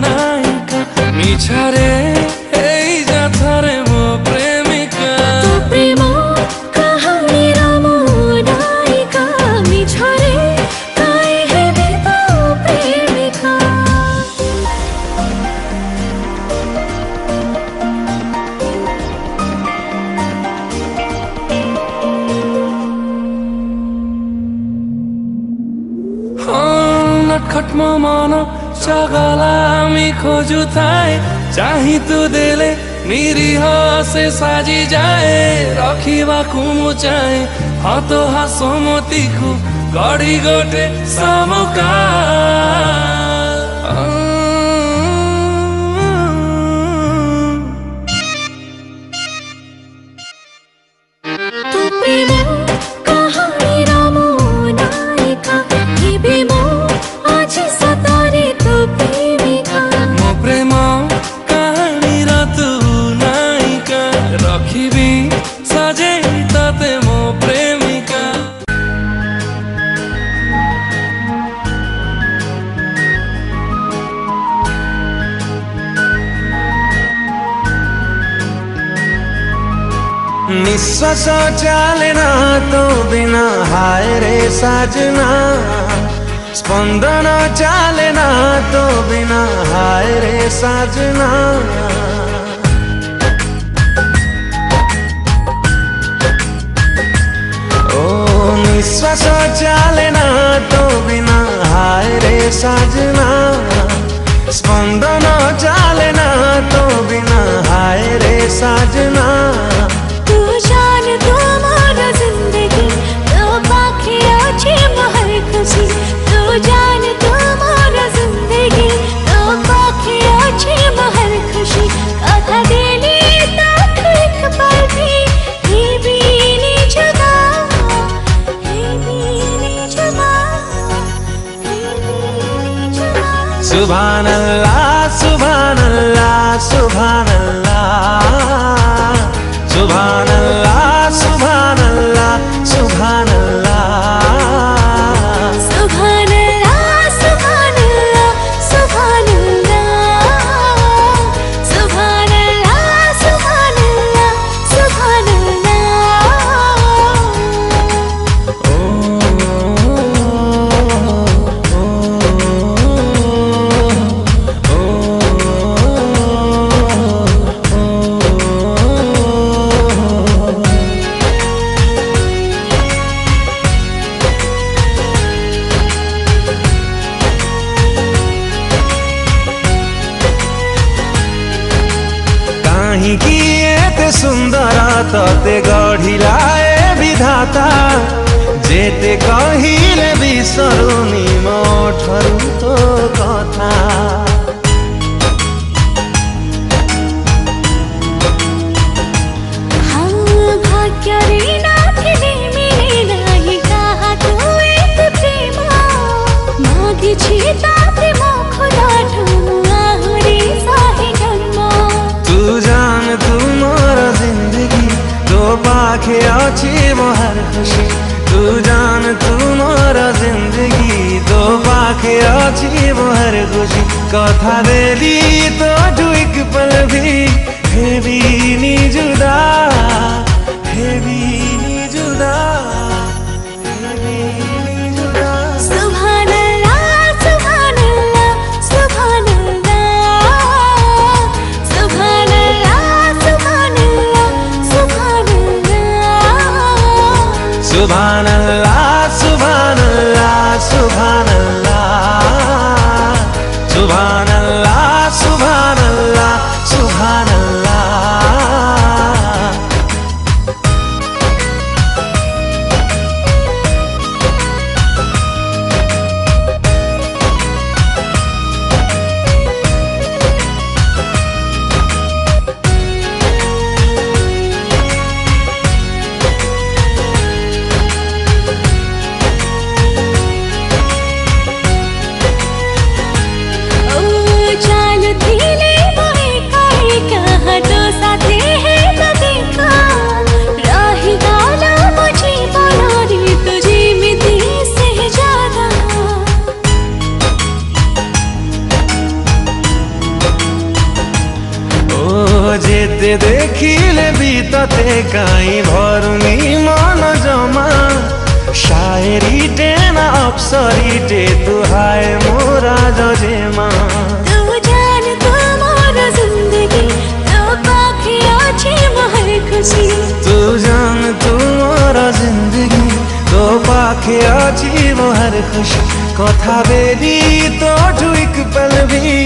ନାୟିକା ମିଛରେ ହେଇଯା ଥରେ ମୋ ପ୍ରେମିକା ତୋ ପ୍ରେମ କାହାଣୀର ମୁଁ ନାୟିକା ମିଛରେ କାହିଁ ହେବି ତୋ ପ୍ରେମିକା नटखट म मन चगला हामी खोजुଥାଏ ଚାହିଁ ତୁ ଦେଲେ ନିରୀହ ସେ ସାଜି ଯାଏ ରଖିବାକୁ ମୁଁ ଚାହେଁ ହାତ ହାସମତିକୁ ଗଢ଼ି ଗୋଟେ ସାମୁକା ତୋ ପ୍ରେମ କାହାଣୀର ମୁଁ ନାୟିକା ହେବି ମୁଁ ଆଜି ସତରେ ତୋ ପ୍ରେମିକା ମୋ ପ୍ରେମ କାହାଣୀର ତୁ ନାୟିକା ରଖିବି ସଜେଇ ତତେ ମୋ ପ୍ରେମିକା निश्वास चाले ना तो बिना हाय रे साजना स्पंदन चाले ना तो बिना हाय रे साजना ओ निश्वास चाले ना तो बिना हाय रे साजना स्पंदन चाले ना तो बिना हाय रे साजना तू जान तू मोर जिंदगी तू पाखे अच्छी महर खुशी तू जान तू मोर जिंदगी तू पाखे अच्छी महर खुशी कथा देली तक एक पल भी ही बीनी जुदा ही बीनी जुदा ही बीनी जुदा सुभान अल्लाह सुभान अल्लाह सुभान अल्लाह सुभान अल्लाह सुभान अल्लाह सुभान अल्लाह सुभान अल्लाह सुभान अल्लाह सुभान अल्लाह सुभान अल्लाह सुभान अल्लाह सुभान अल्लाह तते गढ़िलाए विधाता जेते कहिले बिसरुनी मो ठरु तो कथा तू जान तू मोर जिंदगी तो पाखे अच्छी मोहर खुशी तू जान तू मोर जिंदगी तो पाखे अच्छी मोहर खुशी कथा देली तो एक पल भी हेवी नी जुदा हेवी नी जुदा Subhanallah, Subhanallah, Subhanallah, Subhanallah, Subhanallah, Subhanallah. जेते देखिले बीतते काई भरुनी मन जमा शायरी टेना अप्सरी टे तू हाय मोरा जजेमा तू जान तू मोर जिंदगी तो पाखे अच्छी मोहर खुशी तू जान तू मोर जिंदगी तो पाखे अच्छी मोहर खुशी कथा बेली तो एक पल भी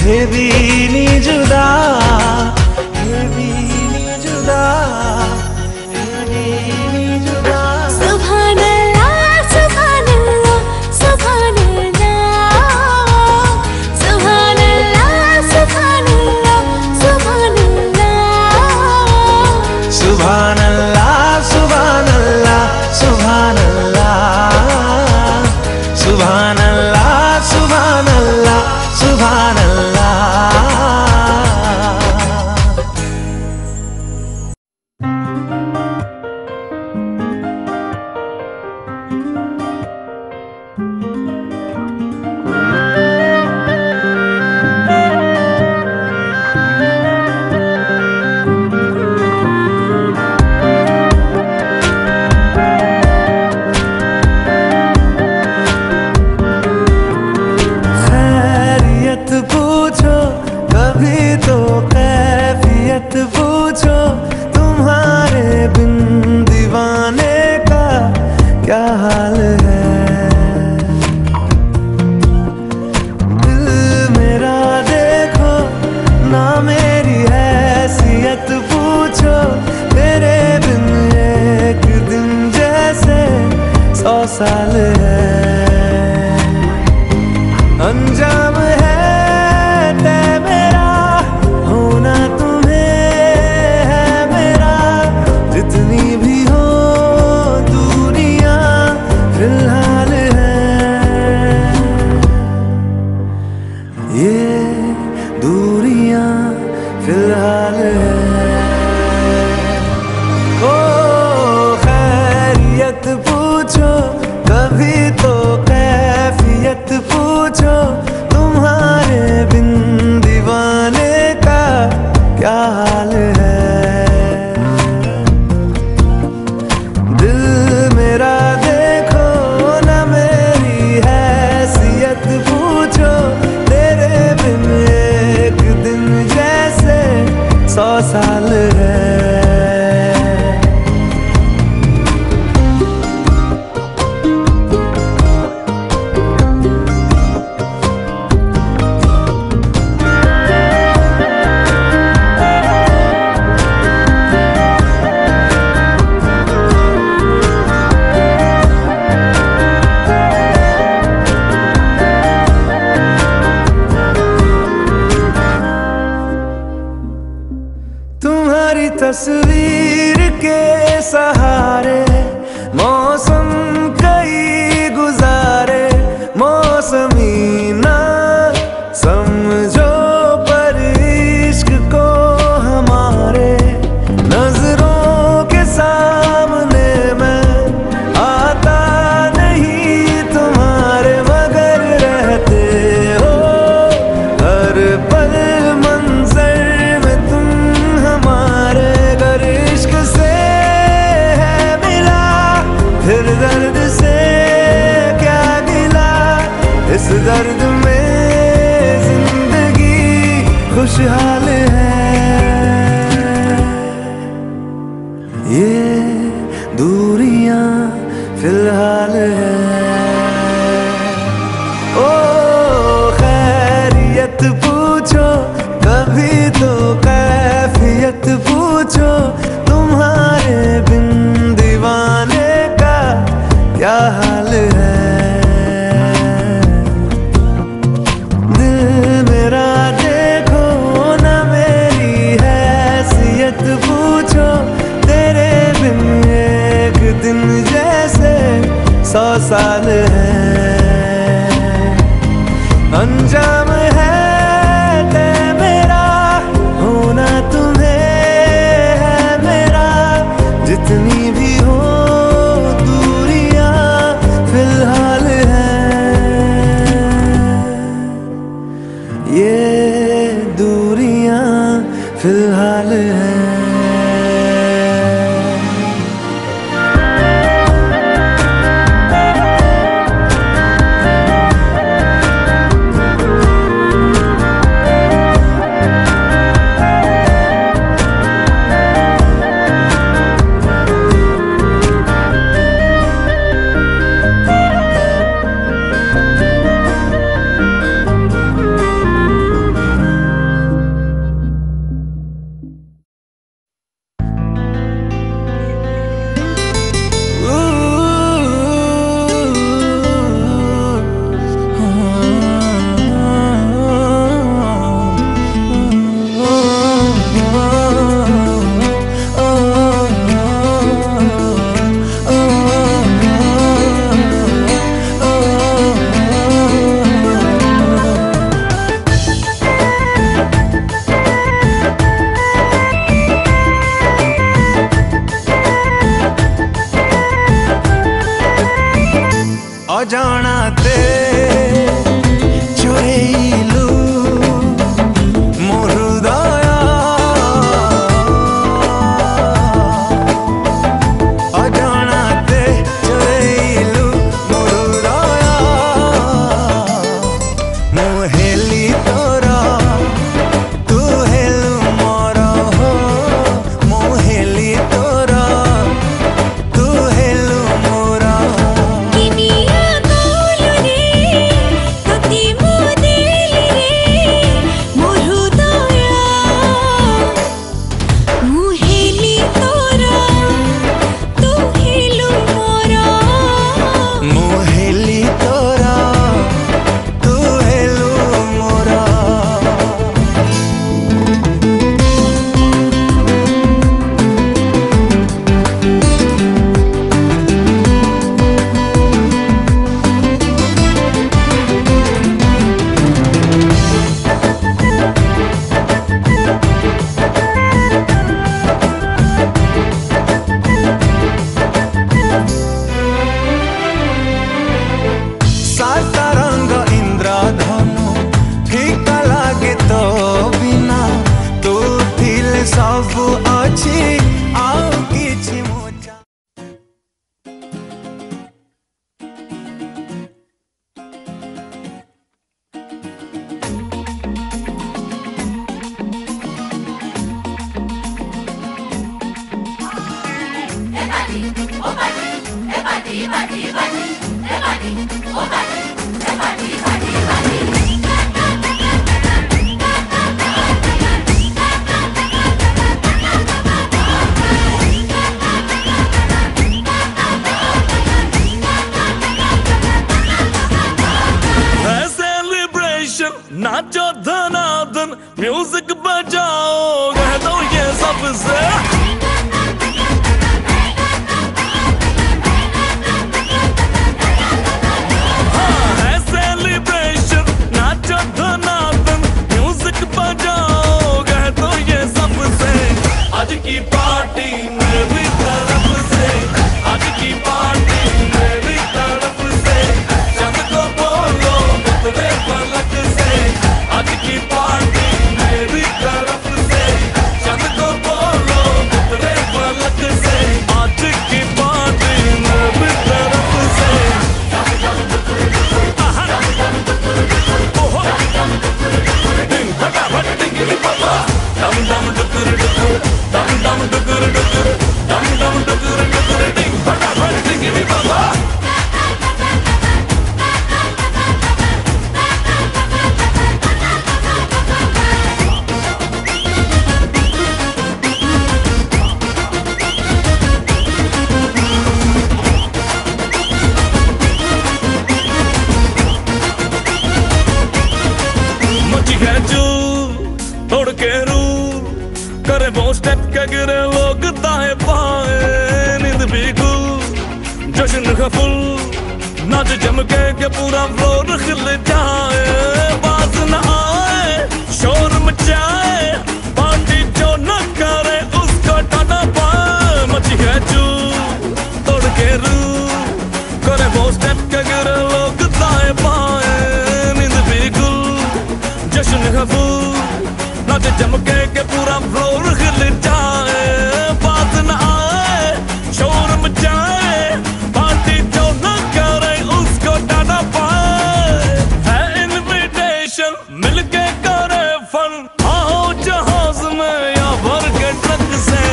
हेवी नी जुदा हेवी नी जुदा हेवी नी जुदा Subhanallah, Subhanallah, Subhanallah, Subhanallah, Subhanallah, Subhanallah, Subhanallah, Subhanallah, Subhanallah, Subhanallah, Subhanallah, Subhanallah. साल है अंजाम है तय मेरा होना तुम्हें है मेरा जितनी भी हो दूरियां फिलहाल है ये दूरियां फिलहाल है ओ खैरियत पूछो कभी तो कैफियत पूछो तुम्हारे बिन दीवाने का क्या हाल है दिल मेरा देखो ना मेरी हैसियत पूछो तेरे बिन एक दिन जैसे 100 साल है तस्वीर के सहारे मौसम कई गुजारे, मौसमी ना समझो पर इश्क को हमारे। नजरों के सामने मैं आता नहीं तुम्हारे, मगर रहते हो हर पल मंजर में तुम हमारे। अगर इश्क से है मिला फिर दर्द से क्या गिला, इस दर्द में जिंदगी खुशहाल है। ये दूरियां फिलहाल है। ओ खैरियत पूछो कभी तो कैफियत पूछो, तुम्हारे बिन दीवाने का क्या हाल है। दिल मेरा देखो ना मेरी हैसियत पूछो, तेरे बिन एक दिन जैसे 100 साल है। अंजाम है तय मेरा होना तुम्हें है मेरा, जितनी भी हो दूरियां फिलहाल है। ये दूरियां फिलहाल है। अजाना ते चोरेलू मोर हृदय, अजाना ते चोरेलू मोर हृदय। मोहेली तोरा तू हेलु मोर हो, मोहेली तोरा तू हेलु मोरा। ସବୁ ଅଛି ଆଉ କିଛି ମୋଚା। नाचो धनादन म्यूजिक बजाओ कह दो ये सबसे आज की पार्टी मेरी तरफ से, आज की पार्टी मेरी तरफ से, चंद को बोलो उतरे पलक से, आज की पार्टी मेरी तरफ से, चंद को बोलो उतरे पलक से, आज की पार्टी मेरी तरफ से। डिंग फटाफट डिंगी पापा, डम डम डुकुर डुकुर, डम डम डुकुर डुकुर, डम डम डुकुर डुकुर, डिंग फटाफट डिंगी पापा। मची है चूर तोड़ के रूर, करे वो स्टेप के गिरे लोग दाएं बाएं, नींद भी गुल जश्न का फुल, नाच जम के पूरा फ्लोर खिल जाए, बाज न आए शोर मचाए, पार्टी जो न करे उसको टाटा पाए। मची है चूर तोड़ के रूर, करे वो स्टेप के गिरे लोग दाएं बाएं, नींद भी गुल जश्न का फूल, नाच जम के पूरा फ्लोर हिल जाए, बात न आए शोर मचाए, पार्टी जो न करे उसको टाटा पाए। है इनविटेशन मिलके करे फन, आओ जहाज में या भर के ट्रक से,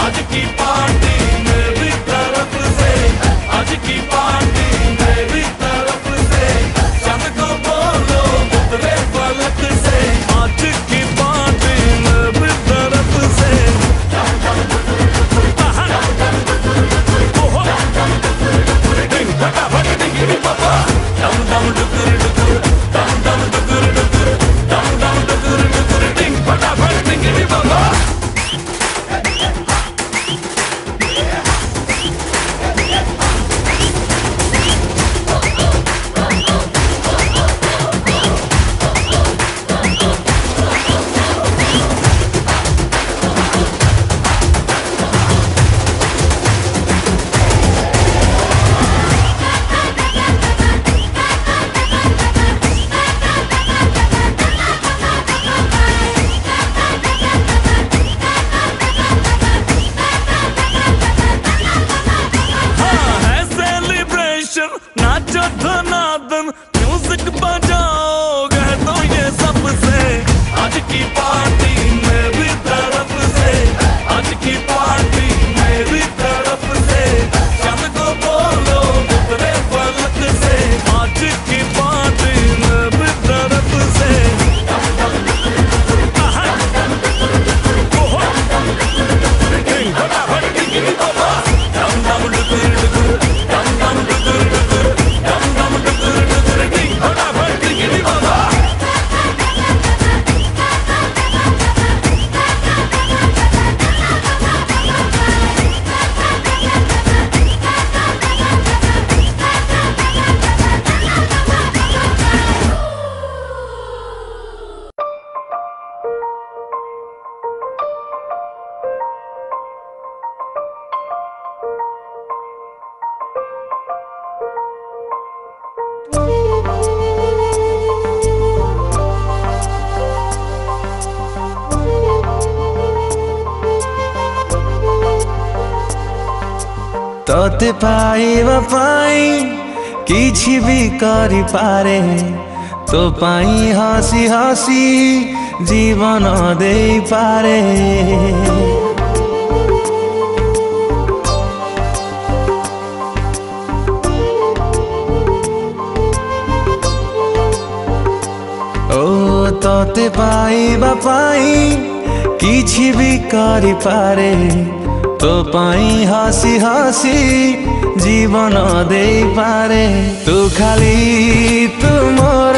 आज की पार्टी मेरी तरफ से, आज की पार्टी मेरी तरफ से, चंद को बोलो उतरे पलक से, आज की पार्टी मेरी तरफ से। डिंग फटाफट डिंगी पापा, डम डम डुकुर डुकुर, डम डम डुकुर डुकुर, डम डम डुकुर डुकुर, डिंग फटाफट डिंगी पापा। है सेलिब्रेशन, नाचो धनादन, म्यूजिक बजाओ, कह दो ये सबसे, आज की पार्टी मेरी तरफ से, आज की पार्टी मेरी तरफ से, चंद को बोलो उतरे पलक से, आज की पार्टी मेरी तरफ से। डिंग फटाफट डिंगी पापा, डम डम डुकुर डुकुर, डम डम डुकुर डुकुर, डम डम डुकुर डुकुर, डिंग फटाफट डिंगी पापा। तोते पाइबा पाई किछि भी करि पारे, तो पाई हसी हसी जीवन दे पारे। ओ तोते पाइबा पाई किछि भी करि पारे, तो पाई हसी हसी जीवन दे पारे। तू खाली तू मोर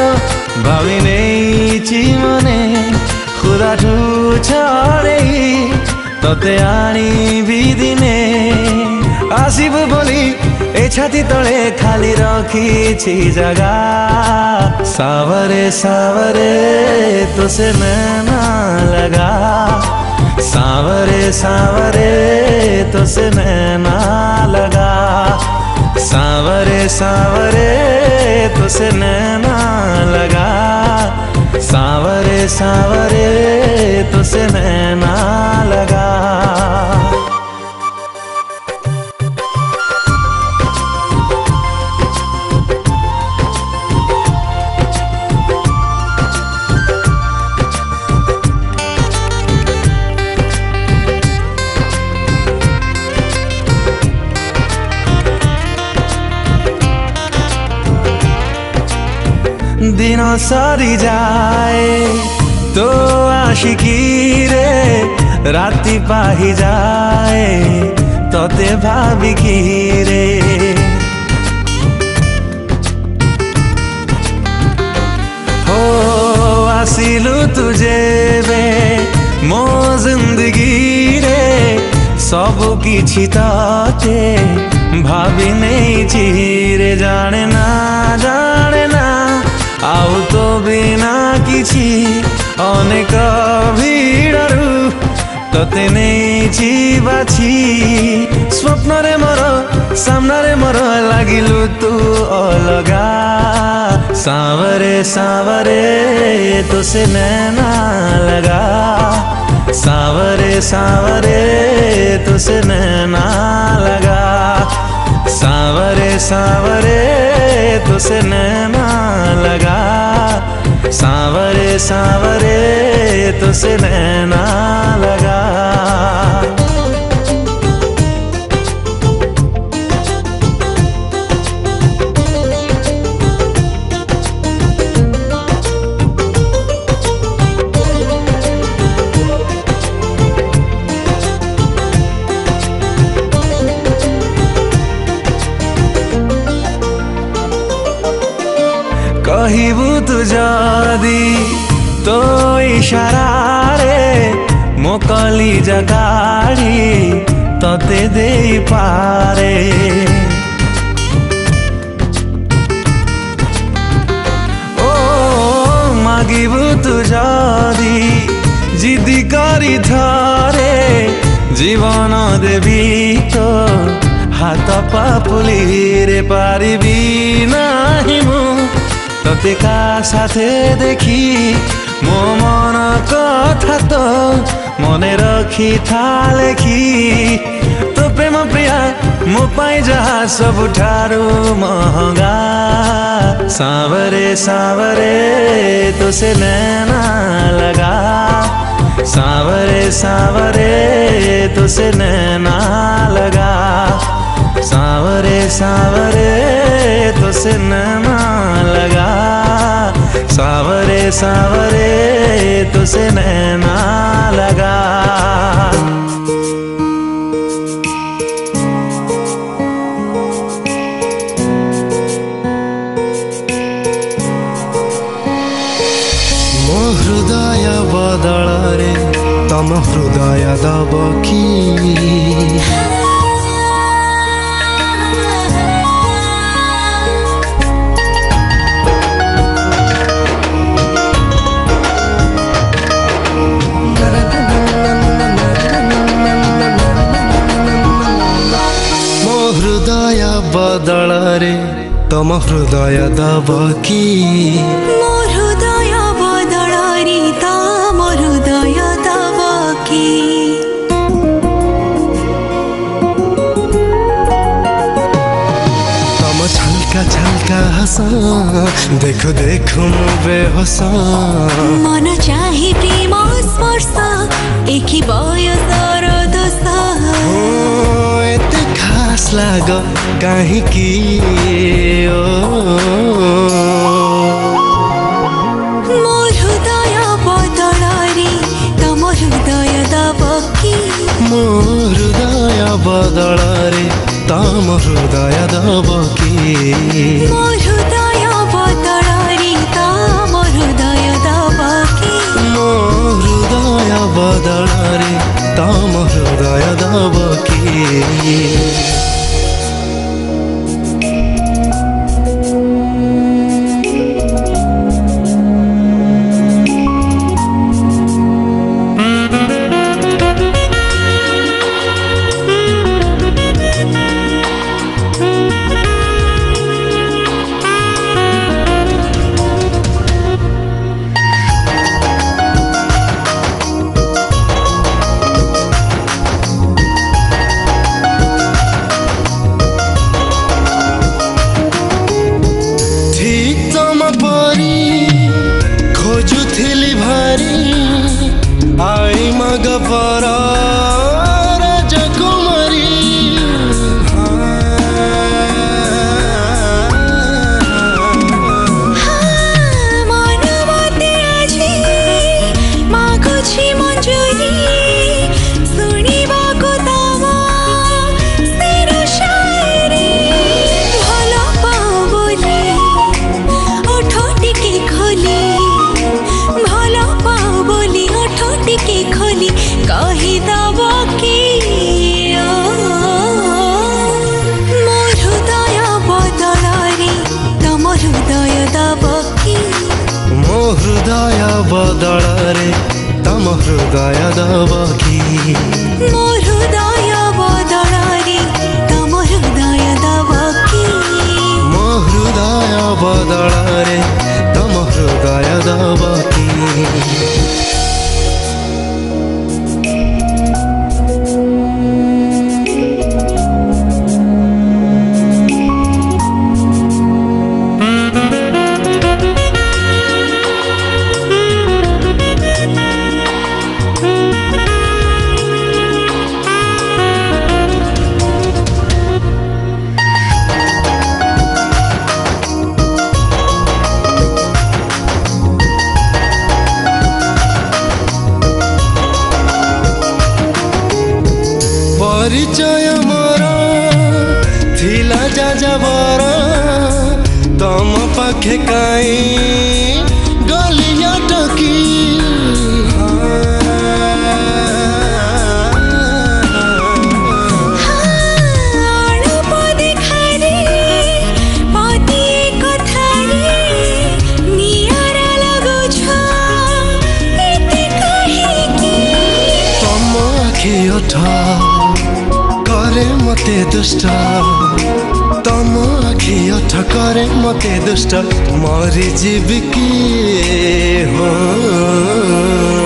भावी नहीं मने, खुदा ठू छड़े तोते आनी भी दिने, आसिबु बोली ए छाती तले खाली रखी जगा। सावरे सावरे तो से नैना लगा, सांवरे सांवरे तुझसे नैना लगा, सांवरे सांवरे तुझसे नैना लगा, सांवरे सांवरे तुझसे नैना लगा। दिनों सरी जाए तो आशिकी रे, राति पाही जाए तोते भाविकी रे। हो आसिलु तुझे बे मो जिंदगी रे, सब किछि ताते भाभी नहीं चिरे। जाने ना आउ तो बिना किछि अनेक भिड़रू तोते नहीं बाछि। स्वप्न रे मोर सामना रे मोर लागिलु तू अलगा, सांवरे सांवरे तुझसे नैना लगा, सांवरे सांवरे तुझसे नैना लगा, सांवरे सांवरे तुझसे नैना लगा, सांवरे सांवरे तुझसे नैना लगा। कहिबु तु जदी तो इशारा रे, मो कलिजा काढ़ी तते दे पारे। ओ मागिबु तु जदी जिदी करी धरे, जीवन देवी तो हाथ पापुली रे, पारिबी नाही मु तोते का साथे देखी। मो मन कथा तो मने रखी था लेखी, तो प्रेम प्रिया मो पाई जहा सब ठारू महंगा, सांवरे सांवरे तुझसे नैना लगा, सांवरे सांवरे तुझसे नैना लगा, सांवरे सांवरे तुझसे नैना लगा, सांवरे सांवरे तुझसे नैना लगा। मो हृदय बदଳରେ तम हृदय दब कि? बदଳରେ तम हृदय दब कि? ମୋ ହୃଦୟ ବଦଳରେ ତମ ହୃଦୟ ଦବ କି? तम छलका छलका हस देखु देखु मु बेहोस, मन चाहे प्रेम स्पर्श एकी बयसर दोष। एते खास लाग काहीँकी ओ? ମୋ ହୃଦୟ ବଦଳରେ ତମ ହୃଦୟ ଦବ କି? ମୋ ହୃଦୟ ବଦଳରେ तम हृदय दब कि? ମୋ ହୃଦୟ ବଦଳରେ ତମ ହୃଦୟ ଦବ କି? ମୋ ହୃଦୟ ବଦଳରେ तम हृदय दब कि? हृदय दब कि मो हृदय बदलारे तम हृदय दब कि मो हृदय बदलारे तम हृदय दब कि परिचय मोर थिला जाजबर तम पाखे काई गलिया टकी तम आखि उठा करे मते दुष्ट तम आखि अठ करे मते दुष्ट मरी जीव की हो